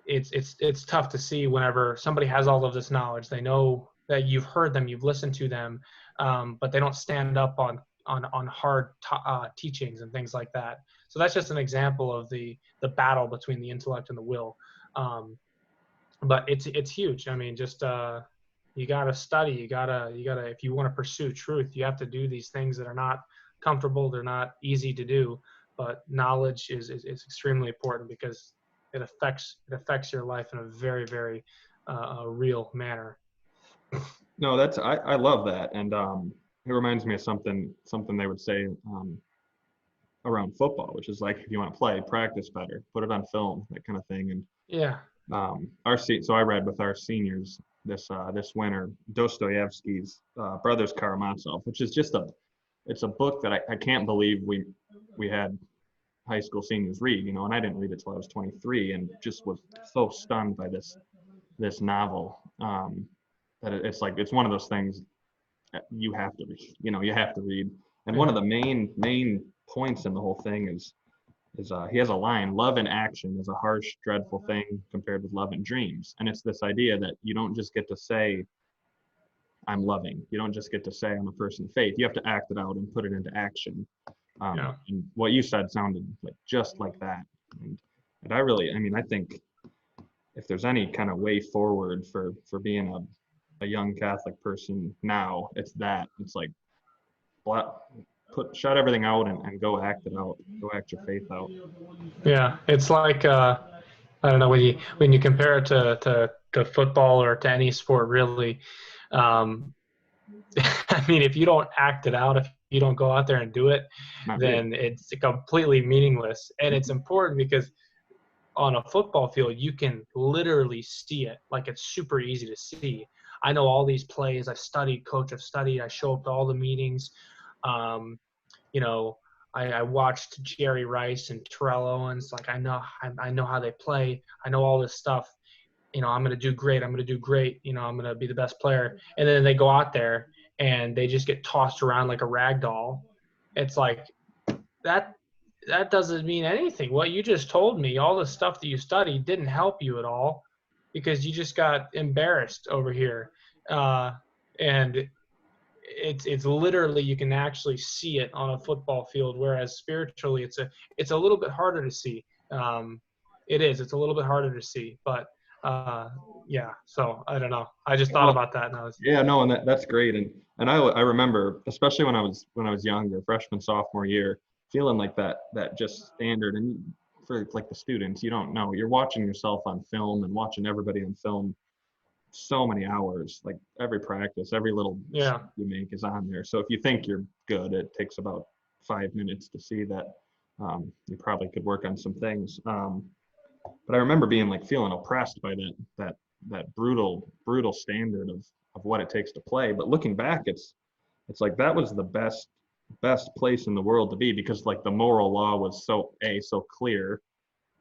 it's tough to see whenever somebody has all of this knowledge. They know that you've heard them, you've listened to them, but they don't stand up on hard teachings and things like that. So that's just an example of the battle between the intellect and the will. But it's huge. I mean, just you gotta study. You gotta if you want to pursue truth, you have to do these things that are not comfortable. They're not easy to do, but knowledge is extremely important because it affects your life in a very, very real manner. No, I love that, and it reminds me of something they would say around football, which is like, if you want to play, practice better, put it on film, that kind of thing. And yeah, so I read with our seniors this winter Dostoevsky's Brothers Karamazov, which is just it's a book that I can't believe we had high school seniors read, and I didn't read it till I was 23, and just was so stunned by this novel that it's like, it's one of those things that you have to read. You have to read. And one of the main points in the whole thing is he has a line: "Love in action is a harsh, dreadful thing compared with love in dreams." And it's this idea that you don't just get to say, "I'm loving." You don't just get to say, "I'm a person of faith." You have to act it out and put it into action. And what you said sounded like just like that. And I think if there's any kind of way forward for being a young Catholic person now, it's that. It's like, shut everything out and go act it out. Go act your faith out. Yeah, it's like I don't know, when you compare it to football or to any sport, really. I mean, if you don't act it out, if you don't go out there and do it, then it's completely meaningless. And it's important because on a football field, you can literally see it. Like, it's super easy to see. I know all these plays. I've studied, coach, I've studied. I show up to all the meetings. I watched Jerry Rice and Terrell Owens. Like, I know how they play. I know all this stuff. I'm going to do great. I'm going to do great. I'm going to be the best player. And then they go out there and they just get tossed around like a rag doll. It's like, that doesn't mean anything. What you just told me, all the stuff that you studied, didn't help you at all because you just got embarrassed over here. And it's literally, you can actually see it on a football field, whereas spiritually it's a little bit harder to see. It's a little bit harder to see, but so I don't know. I just thought about that, and that's great. And I remember, especially when I was younger, freshman, sophomore year, feeling like that just standard. And for like the students, you don't know, you're watching yourself on film and watching everybody on film so many hours, like every practice, every little shot you make is on there. So if you think you're good, it takes about 5 minutes to see that you probably could work on some things. But I remember feeling oppressed by that brutal standard of what it takes to play. But looking back, it's like that was the best place in the world to be, because like the moral law was so clear.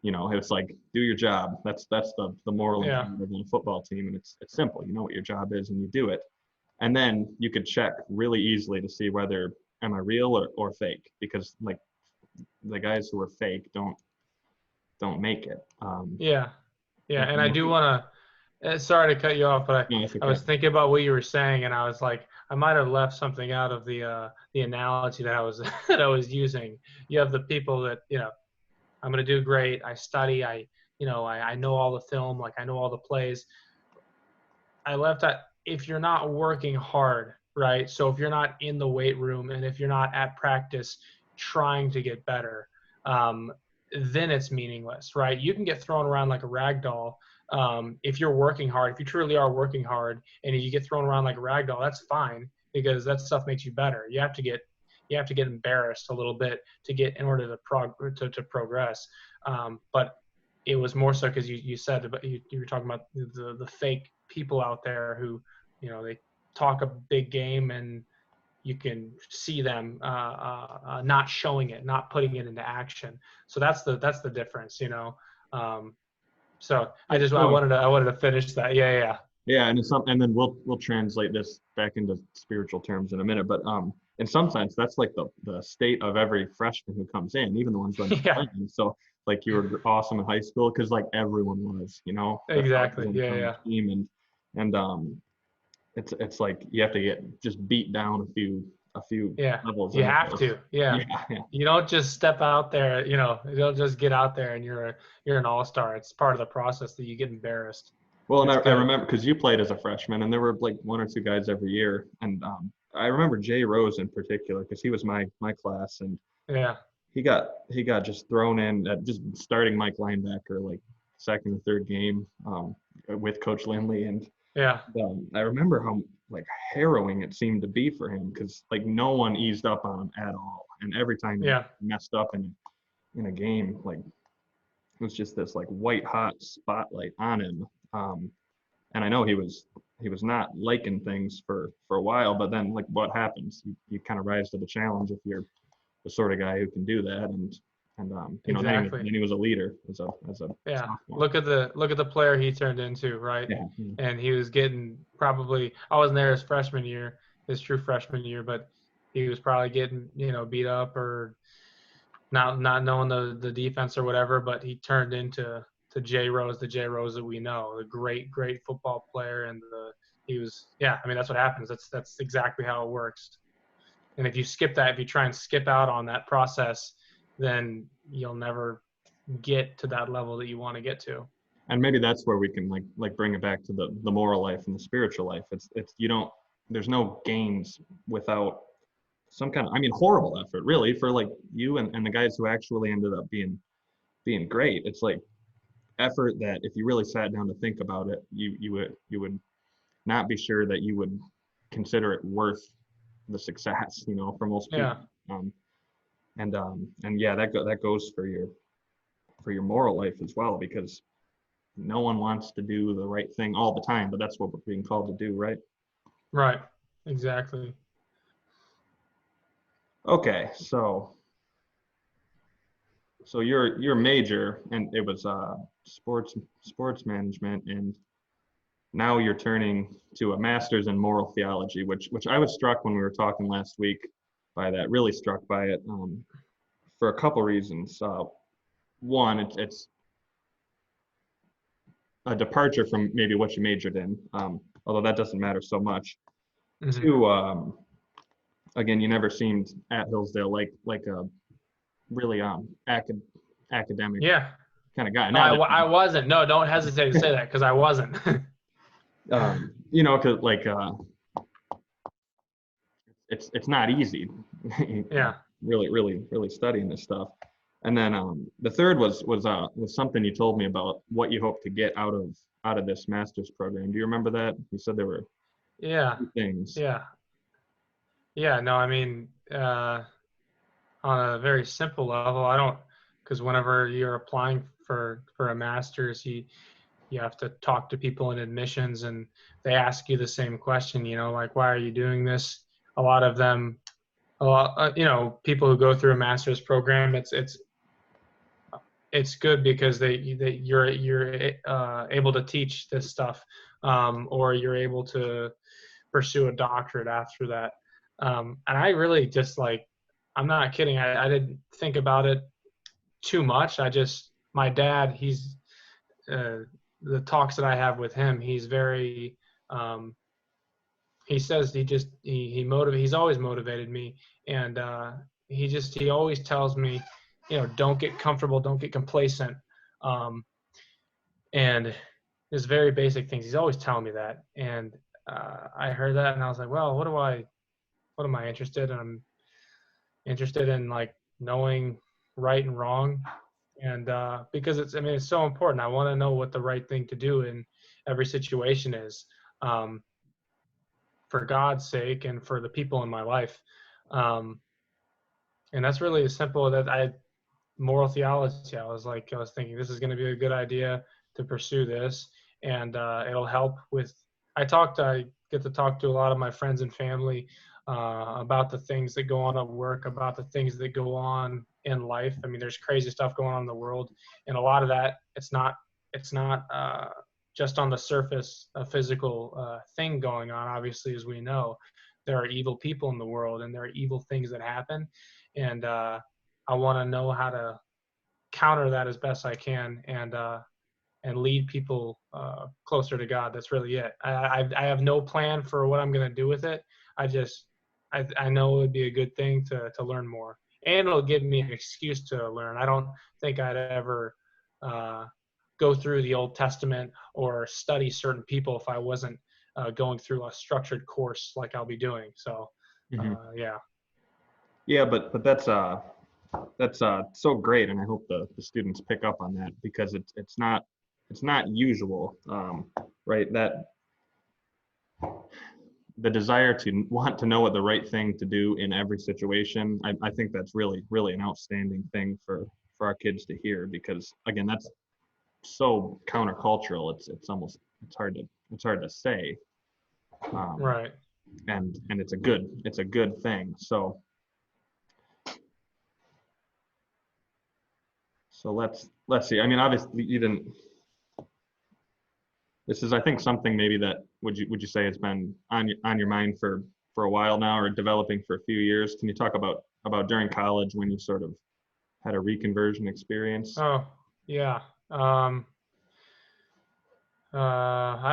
It's like, do your job. That's the moral imperative of a football team, and it's simple. You know what your job is, and you do it. And then you could check really easily to see whether am I real or fake, because like the guys who are fake don't make it. And I do want to, sorry to cut you off, but I was thinking about what you were saying, and I was like, I might have left something out of the analogy that I was using. You have the people that, I'm going to do great. I study. I know all the film, like I know all the plays. I left that if you're not working hard, right? So if you're not in the weight room and if you're not at practice trying to get better, then it's meaningless, right? You can get thrown around like a rag doll. If you're working hard, if you truly are working hard and you get thrown around like a rag doll, that's fine, because that stuff makes you better. You have to get embarrassed a little bit in order to progress. But it was more so because you said about, you were talking about the fake people out there who, they talk a big game and you can see them not showing it, not putting it into action. So that's the difference, So I wanted to finish that. Yeah. Yeah, and then we'll translate this back into spiritual terms in a minute. But in some sense, that's like the state of every freshman who comes in, even the ones who end up Yeah, playing. So like you were awesome in high school because like everyone was, that's how exactly. everyone Yeah, was on yeah, the team, and it's like you have to get just beat down a few yeah. levels You in have those. to. Yeah. Yeah, yeah. You don't just step out there, you don't just get out there and you're an all-star. It's part of the process that you get embarrassed. Well, and It's I good. remember because you played as a freshman, and there were like one or two guys every year, and I remember Jay Rose in particular because he was my class, and Yeah. he got just thrown in at just starting Mike linebacker like second or third game with Coach Lindley, and Yeah. I remember how like harrowing it seemed to be for him because like no one eased up on him at all, and every time he Yeah. messed up in a game, like it was just this like white hot spotlight on him. And I know he was not liking things for a while, but then like what happens? You kind of rise to the challenge if you're the sort of guy who can do that, and Exactly. then he was a leader as a Yeah. sophomore. Look at the player he turned into, right? Yeah, yeah. And he was getting probably I wasn't there his freshman year, his true freshman year, but he was probably getting, beat up or not knowing the defense or whatever, but he turned into Jay Rose, the Jay Rose that we know, the great football player, and he was I mean that's what happens. That's exactly how it works. And if you try and skip out on that process, then you'll never get to that level that you want to get to. And maybe that's where we can like bring it back to the moral life and the spiritual life. It's you don't there's no gains without some kind of horrible effort really for like you and the guys who actually ended up being great. It's like effort that if you really sat down to think about it, you would not be sure that you would consider it worth the success, for most Yeah, people. Um, and yeah, that goes for your moral life as well, because no one wants to do the right thing all the time, but that's what we're being called to do, right? right. Exactly. Okay, so your major, and it was sports management, and now you're turning to a master's in moral theology, which I was struck when we were talking last week by that, really struck by it, for a couple reasons. One, it's a departure from maybe what you majored in, although that doesn't matter so much. Hmm. Two, again, you never seemed at Hillsdale like a really academic Yeah. kind of guy. No, Not that, I wasn't. No, don't hesitate to say that because I wasn't. 'cause like it's not easy, Yeah. really studying this stuff. And then the third was something you told me about what you hope to get out of this master's program. Do you remember that? You said there were Yeah. two things. Yeah. Yeah. No, I mean, on a very simple level, I don't, because whenever you're applying for a master's, you have to talk to people in admissions and they ask you the same question, like, why are you doing this? A lot of them, people who go through a master's program, it's good because you're able to teach this stuff, or you're able to pursue a doctorate after that. And I really just like, I'm not kidding. I didn't think about it too much. My dad, uh, the talks that I have with him, he's very, he says he's always motivated me. And he always tells me, don't get comfortable, don't get complacent. Um, and there's very basic things. He's always telling me that. And I heard that and I was like, well, what am I interested in? I'm interested in like knowing right and wrong. And because it's so important. I want to know what the right thing to do in every situation is, um, for God's sake and for the people in my life. Um, and that's really as simple that moral theology. I was thinking this is going to be a good idea to pursue this, and it'll help with. I get to talk to a lot of my friends and family about the things that go on at work, about the things that go on in life. I mean, there's crazy stuff going on in the world, and a lot of that it's not just on the surface a physical thing going on. Obviously, as we know, there are evil people in the world, and there are evil things that happen, and I want to know how to counter that as best I can, and lead people closer to God. That's really it. I have no plan for what I'm going to do with it. I know it would be a good thing to learn more, and it'll give me an excuse to learn. I don't think I'd ever go through the Old Testament or study certain people if I wasn't going through a structured course like I'll be doing. So, yeah. Yeah, but that's so great, and I hope the students pick up on that, because it's not usual, right? That the desire to want to know what the right thing to do in every situation, I think that's really, really an outstanding thing for our kids to hear, because again, that's so countercultural. It's hard to say, Right. and it's a good thing. So let's see. I mean, obviously you didn't. This is, I think, something maybe that would you say has been on your mind for a while now, or developing for a few years. Can you talk about during college when you sort of had a reconversion experience? Oh, yeah. I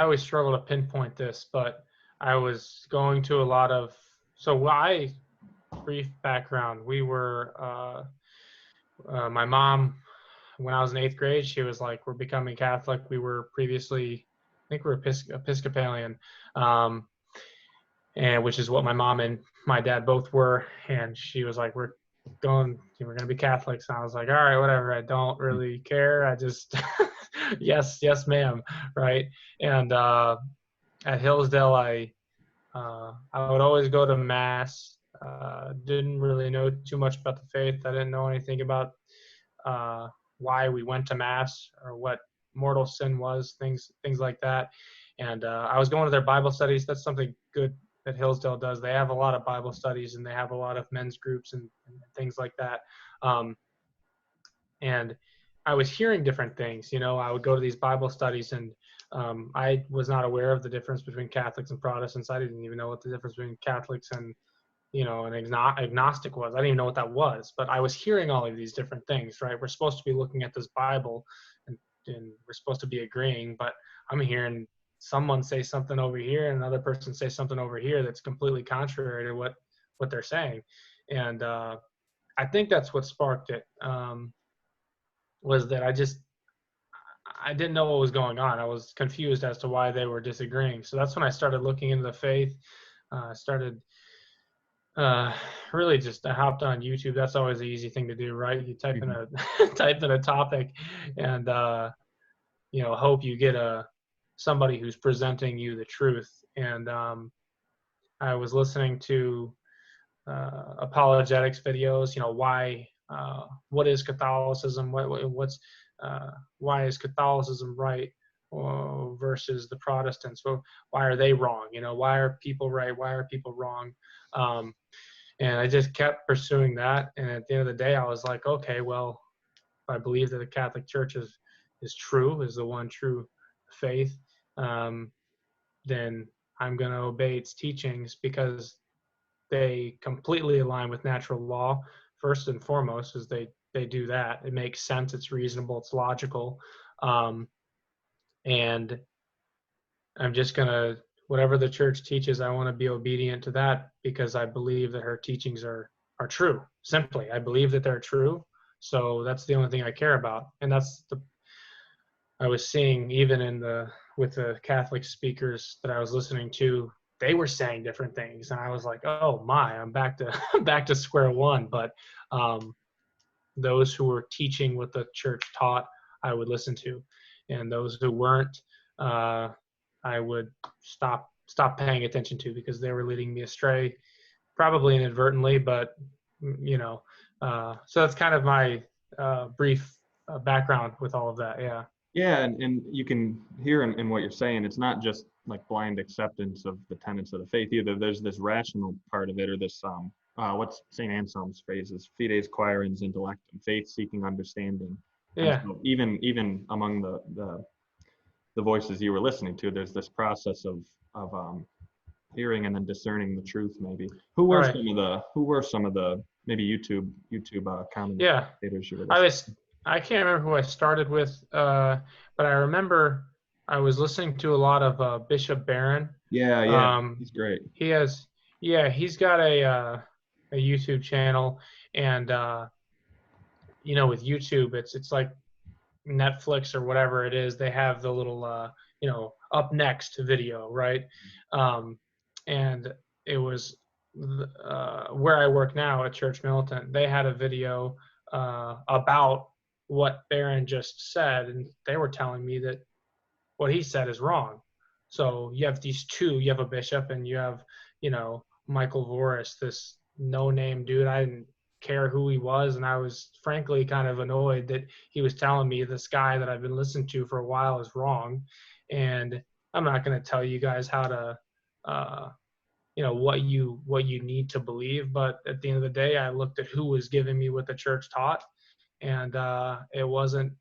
always struggle to pinpoint this, but I was going to a lot of, brief background. We were, my mom, when I was in 8th grade, she was like, we're becoming Catholic. We were previously, I think we were Episcopalian, and which is what my mom and my dad both were. And she was like, we're going to be Catholics. And I was like, all right, whatever. I don't really care. I just, yes, ma'am. Right. And at Hillsdale, I would always go to mass. Didn't really know too much about the faith. I didn't know anything about why we went to mass or what mortal sin was, things like that. And I was going to their Bible studies. That's something good that Hillsdale does. They have a lot of Bible studies, and they have a lot of men's groups and things like that. And I was hearing different things. I would go to these Bible studies, and I was not aware of the difference between Catholics and Protestants. I didn't even know what the difference between Catholics and an agnostic was. I didn't even know what that was, but I was hearing all of these different things, right? We're supposed to be looking at this Bible, and we're supposed to be agreeing, but I'm hearing someone say something over here and another person say something over here that's completely contrary to what they're saying. And I think that's what sparked it, was that I didn't know what was going on. I was confused as to why they were disagreeing. So that's when I started looking into the faith. Really just I hopped on YouTube. That's always the easy thing to do, right? You type in a topic, and hope you get somebody who's presenting you the truth. And I was listening to apologetics videos. Why? What is Catholicism? Why is Catholicism right versus the Protestants? Well, why are they wrong? Why are people right? Why are people wrong? And I just kept pursuing that. And at the end of the day, I was like, okay, well, if I believe that the Catholic Church is true, is the one true faith, then I'm going to obey its teachings, because they completely align with natural law. First and foremost, is they do that. It makes sense. It's reasonable. It's logical. And I'm just going to, whatever the church teaches, I want to be obedient to that, because I believe that her teachings are true. Simply, I believe that they're true. So that's the only thing I care about. And I was seeing even with the Catholic speakers that I was listening to, they were saying different things. And I was like, oh my, I'm back to square one. But those who were teaching what the church taught, I would listen to. And those who weren't, I would stop paying attention to, because they were leading me astray, probably inadvertently, but so that's kind of my brief background with all of that. Yeah. Yeah, and you can hear in what you're saying, it's not just like blind acceptance of the tenets of the faith either. There's this rational part of it, or this what's St. Anselm's phrase is fides quaerens intellectum, faith seeking understanding. Yeah. And so even among the the voices you were listening to. There's this process of hearing and then discerning the truth. Maybe who were Right. some of the maybe YouTube Yeah. commentators you were listening I can't remember who I started with, but I remember I was listening to a lot of Bishop Barron. Yeah, he's great. He's got a YouTube channel, and with YouTube, it's like Netflix or whatever it is. They have the little up next video, right? And it was where I work now at Church Militant. They had a video about what Barron just said, and they were telling me that what he said is wrong. So you have these two. You have a bishop, and you have Michael Voris, this no-name dude. I didn't care who he was, and I was frankly kind of annoyed that he was telling me this guy that I've been listening to for a while is wrong. And I'm not going to tell you guys how to what you need to believe, but at the end of the day, I looked at who was giving me what the church taught, and it wasn't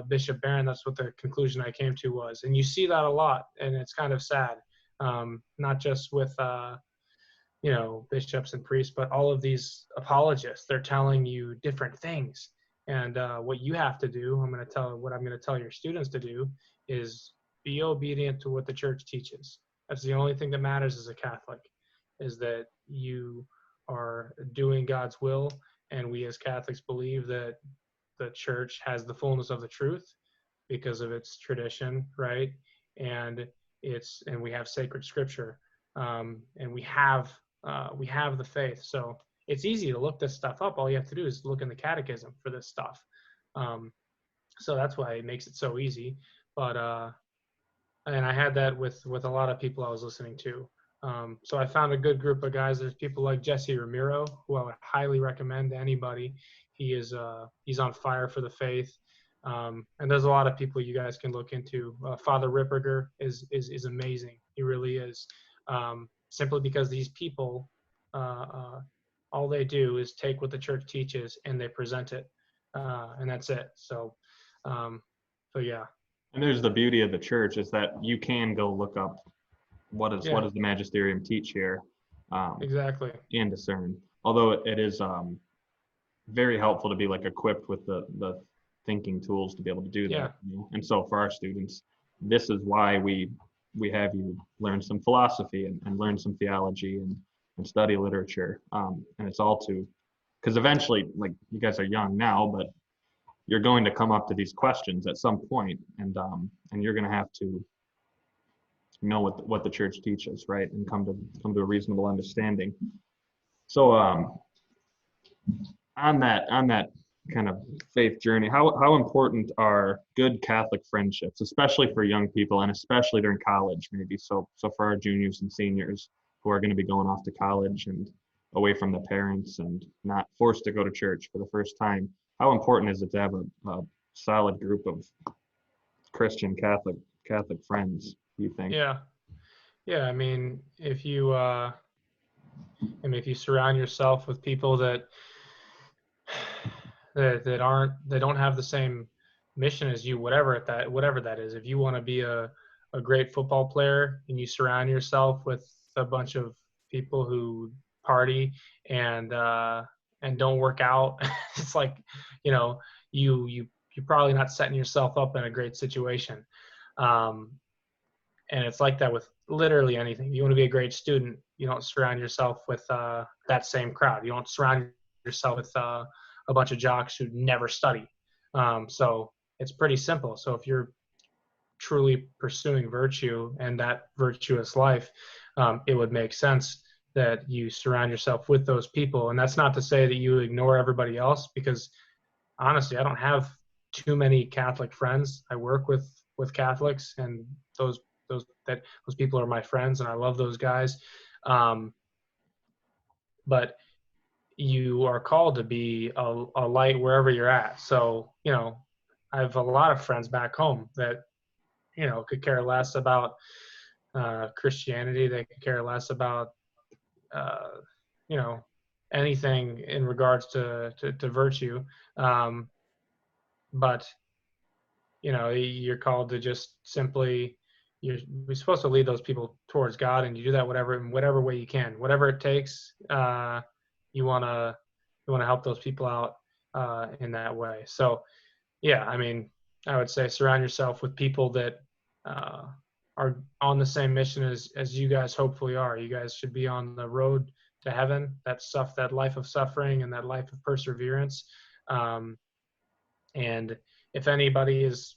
Bishop Barron. That's what the conclusion I came to was. And you see that a lot, and it's kind of sad, not just with bishops and priests, but all of these apologists. They're telling you different things, and what you have to do, I'm going to tell your students to do, is be obedient to what the church teaches. That's the only thing that matters as a Catholic, is that you are doing God's will. And we as Catholics believe that the church has the fullness of the truth because of its tradition, right? And we have sacred scripture, and we have the faith. So it's easy to look this stuff up. All you have to do is look in the catechism for this stuff. So that's why it makes it so easy. But and I had that with a lot of people I was listening to. So I found a good group of guys. There's people like Jesse Ramiro, who I would highly recommend to anybody. He's on fire for the faith. And there's a lot of people you guys can look into. Father Ripperger is amazing. He really is. Simply because these people, all they do is take what the church teaches and they present it, and that's it. So yeah. And there's the beauty of the church is that you can go look up what does the magisterium teach here, Exactly, and discern. Although it is very helpful to be like equipped with the thinking tools to be able to do that. And so for our students, this is why we have you learn some philosophy and learn some theology and study literature. And it's all because eventually, like, you guys are young now, but you're going to come up to these questions at some point, and you're going to have to know what the church teaches, right, and come to a reasonable understanding. So on that kind of faith journey, how important are good Catholic friendships, especially for young people and especially during college, maybe? So for our juniors and seniors who are going to be going off to college and away from their parents and not forced to go to church for the first time, how important is it to have a solid group of Christian Catholic friends, do you think? Yeah. I mean, if you surround yourself with people that don't have the same mission as you, whatever that is. If you want to be a great football player and you surround yourself with a bunch of people who party and don't work out, it's like, you're probably not setting yourself up in a great situation. And it's like that with literally anything. You want to be a great student, you don't surround yourself with that same crowd. You don't surround yourself with a bunch of jocks who never study. So it's pretty simple. So if you're truly pursuing virtue and that virtuous life, it would make sense that you surround yourself with those people. And that's not to say that you ignore everybody else, because honestly, I don't have too many Catholic friends. I work with Catholics, and those people are my friends, and I love those guys. But you are called to be a light wherever you're at. So, I have a lot of friends back home that, could care less about Christianity. They could care less about, anything in regards to virtue. But you're called to just simply, we're supposed to lead those people towards God, and you do that in whatever way you can, whatever it takes. You want to help those people out in that way. So yeah, I mean, I would say surround yourself with people that are on the same mission as you guys hopefully are. You guys should be on the road to heaven, that life of suffering and that life of perseverance. And if anybody is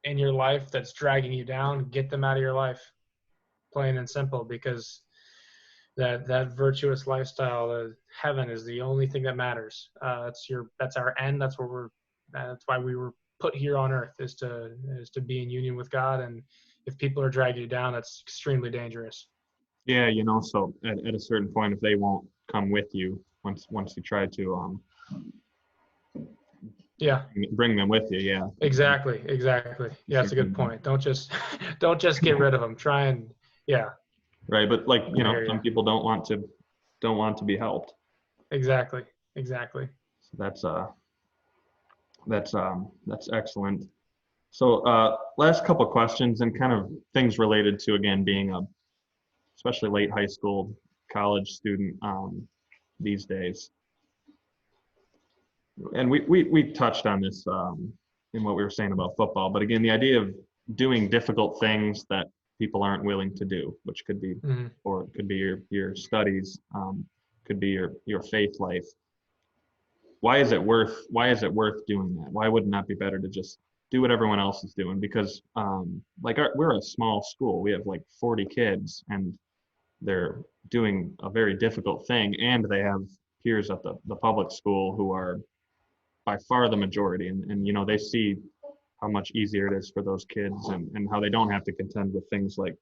in your life that's dragging you down, get them out of your life, plain and simple, because that virtuous lifestyle, heaven, is the only thing that matters. That's our end. That's why we were put here on earth, is to be in union with God. And if people are dragging you down, that's extremely dangerous. Yeah, so at a certain point, if they won't come with you, once you try to yeah, bring them with you, yeah. Exactly. Yeah, that's a good point. Don't just get rid of them. Try and Right, but some people don't want to be helped. Exactly. So that's excellent. So last couple questions, and kind of things related to, again, being especially late high school, college student these days. And we touched on this in what we were saying about football, but again, the idea of doing difficult things that people aren't willing to do, which could be, or it could be your studies, could be your faith life. Why is it worth doing that? Why would it not be better to just do what everyone else is doing? Because we're a small school. We have like 40 kids, and they're doing a very difficult thing, and they have peers at the public school who are by far the majority, and they see how much easier it is for those kids, and how they don't have to contend with things like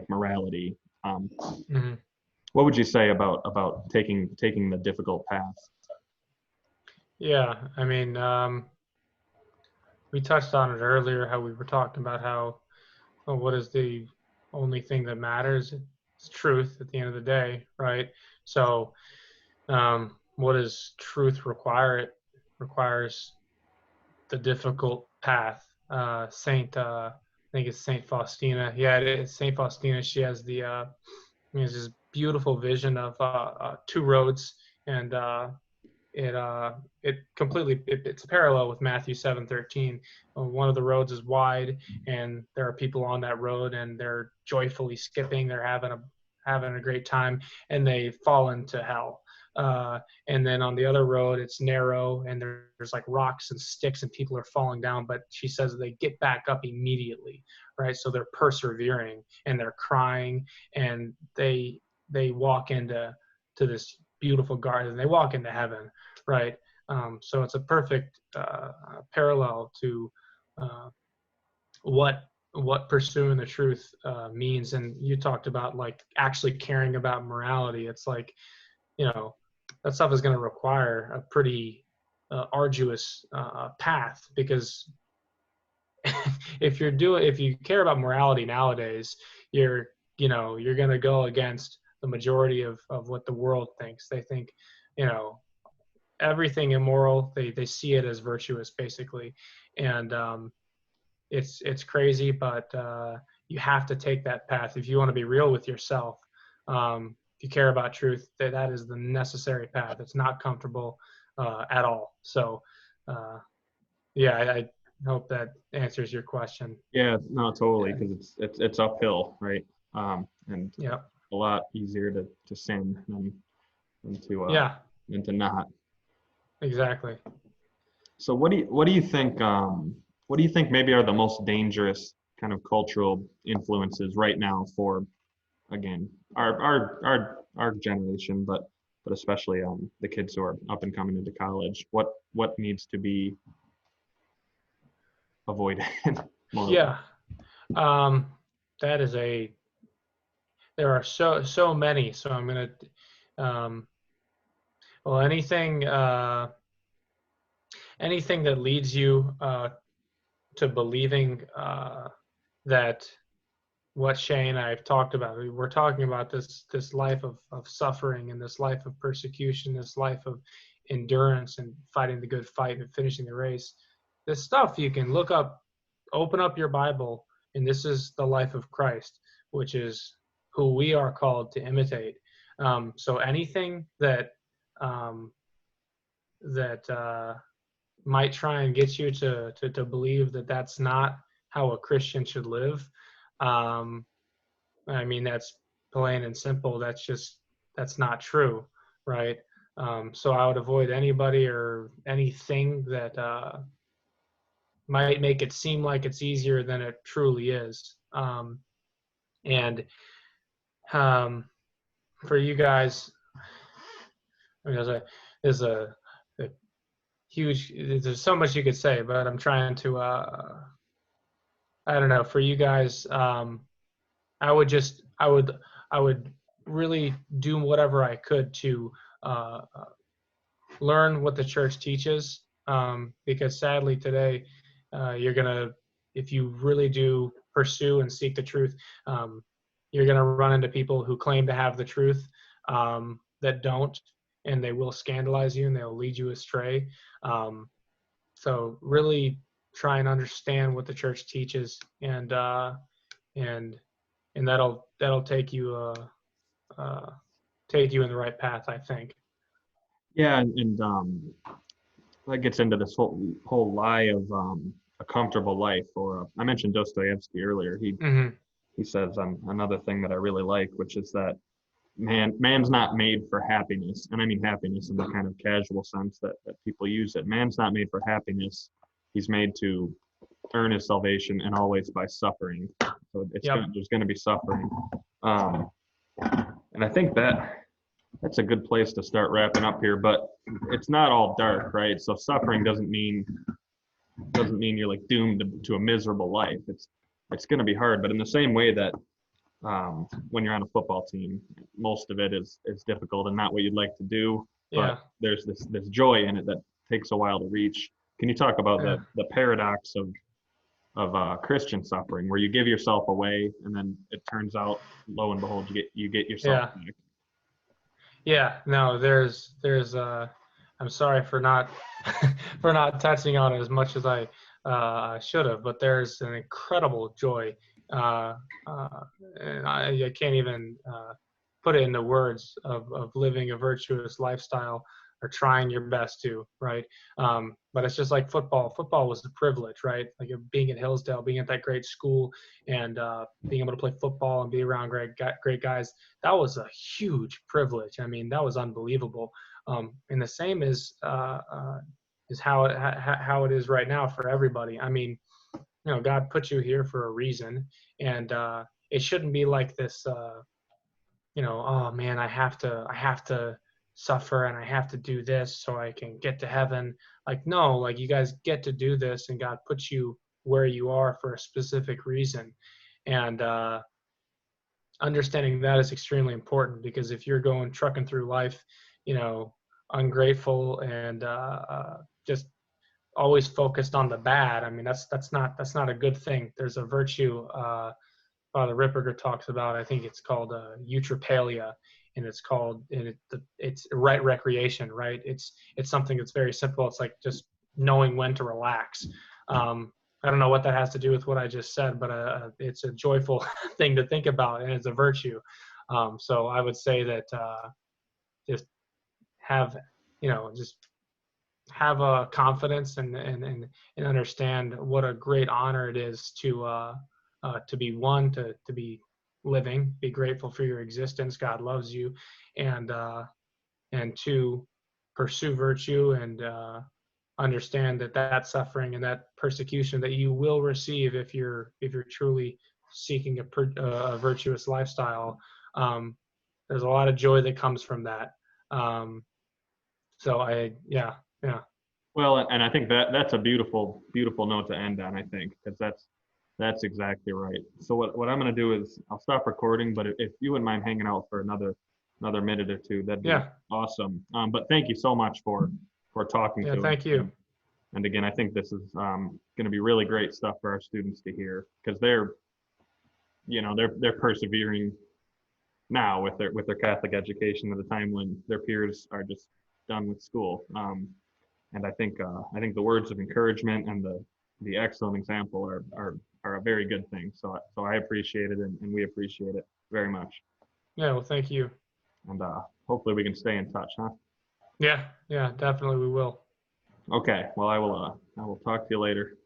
morality. What would you say about taking the difficult path? Yeah, I mean, we touched on it earlier, how we were talking about how, what is the only thing that matters? It's truth at the end of the day, right? So what does truth require? It requires the difficult path. I think it's Saint Faustina. Yeah, it is Saint Faustina. She has this beautiful vision of two roads, and it's a parallel with Matthew 7:13. One of the roads is wide, and there are people on that road, and they're joyfully skipping. They're having a great time, and they fall into hell. And then on the other road, it's narrow, and there's like rocks and sticks, and people are falling down. But she says they get back up immediately, right? So they're persevering, and they're crying, and they walk into this beautiful garden. They walk into heaven, right? So it's a perfect parallel to what pursuing the truth means. And you talked about like actually caring about morality. It's like, that stuff is going to require a pretty arduous path, because if you care about morality nowadays, you're going to go against the majority of what the world thinks. They think, everything immoral, they see it as virtuous, basically. And it's crazy, but you have to take that path if you want to be real with yourself. If you care about truth, that is the necessary path. It's not comfortable at all. So I hope that answers your question. Yeah, no, totally, because it's uphill, right? And a lot easier to sin than to not. Exactly. So what do you think? What do you think maybe are the most dangerous kind of cultural influences right now for, again, our generation, but especially the kids who are up and coming into college? What needs to be avoided? Yeah, there are so many. So I'm gonna anything that leads you to believing that what Shea and I have talked about. We're talking about this life of suffering, and this life of persecution, this life of endurance and fighting the good fight and finishing the race. This stuff you can look up open up your Bible, and this is the life of Christ, which is who we are called to imitate. So anything that might try and get you to believe that that's not how a Christian should live, I mean, that's plain and simple. That's not true, right? So I would avoid anybody or anything that might make it seem like it's easier than it truly is. And for you guys, I mean, there's a huge, there's so much you could say, but I'm trying to, I don't know, for you guys, I would really do whatever I could to learn what the church teaches, because sadly today, if you really do pursue and seek the truth, you're gonna run into people who claim to have the truth that don't, and they will scandalize you and they'll lead you astray. So really try and understand what the church teaches, and that'll take you in the right path, I think. Yeah, and that gets into this whole lie of a comfortable life. Or I mentioned Dostoevsky earlier. He says another thing that I really like, which is that man's not made for happiness, and I mean happiness in the kind of casual sense that people use it. Man's not made for happiness. He's made to earn his salvation, and always by suffering. So there's going to be suffering, and I think that's a good place to start wrapping up here. But it's not all dark, right? So suffering doesn't mean you're like doomed to a miserable life. It's going to be hard, but in the same way that when you're on a football team, most of it is difficult and not what you'd like to do. But there's this joy in it that takes a while to reach. Can you talk about the paradox of Christian suffering, where you give yourself away and then it turns out, lo and behold, you get yourself back? Yeah, no, there's I'm sorry for not for not touching on it as much as I should have, but there's an incredible joy, and I can't even put it into words of living a virtuous lifestyle or trying your best to, right? But it's just like football. Football was a privilege, right? Like being at Hillsdale, being at that great school, and being able to play football and be around great guys. That was a huge privilege. I mean, that was unbelievable. And the same is how it is right now for everybody. I mean, you know, God put you here for a reason, and it shouldn't be like this. Oh man, I have to suffer and I have to do this so I can get to heaven. Like, no, like you guys get to do this, and God puts you where you are for a specific reason. And understanding that is extremely important, because if you're going trucking through life, ungrateful and just always focused on the bad, I mean, that's not a good thing. There's a virtue Father Ripperger talks about. I think it's called eutrapelia, and it's right recreation, right? It's something that's very simple. It's like just knowing when to relax. I don't know what that has to do with what I just said, but it's a joyful thing to think about, and it's a virtue. So I would say that just have a confidence and understand what a great honor it is to be one, to be living, be grateful for your existence. God loves you, and to pursue virtue and understand that suffering and that persecution that you will receive if you're truly seeking a virtuous lifestyle. There's a lot of joy that comes from that. Well, and I think that's a beautiful note to end on, I think, because that's exactly right. So what I'm going to do is I'll stop recording, but if you wouldn't mind hanging out for another minute or two, that'd be awesome. But thank you so much for talking to us. Thank you. And again, I think this is going to be really great stuff for our students to hear, because they're persevering now with their Catholic education at a time when their peers are just done with school. And I think the words of encouragement and the excellent example are a very good thing. So I appreciate it, and we appreciate it very much. Yeah, well, thank you. And hopefully we can stay in touch, huh? Yeah, definitely we will. Okay. Well, I will talk to you later.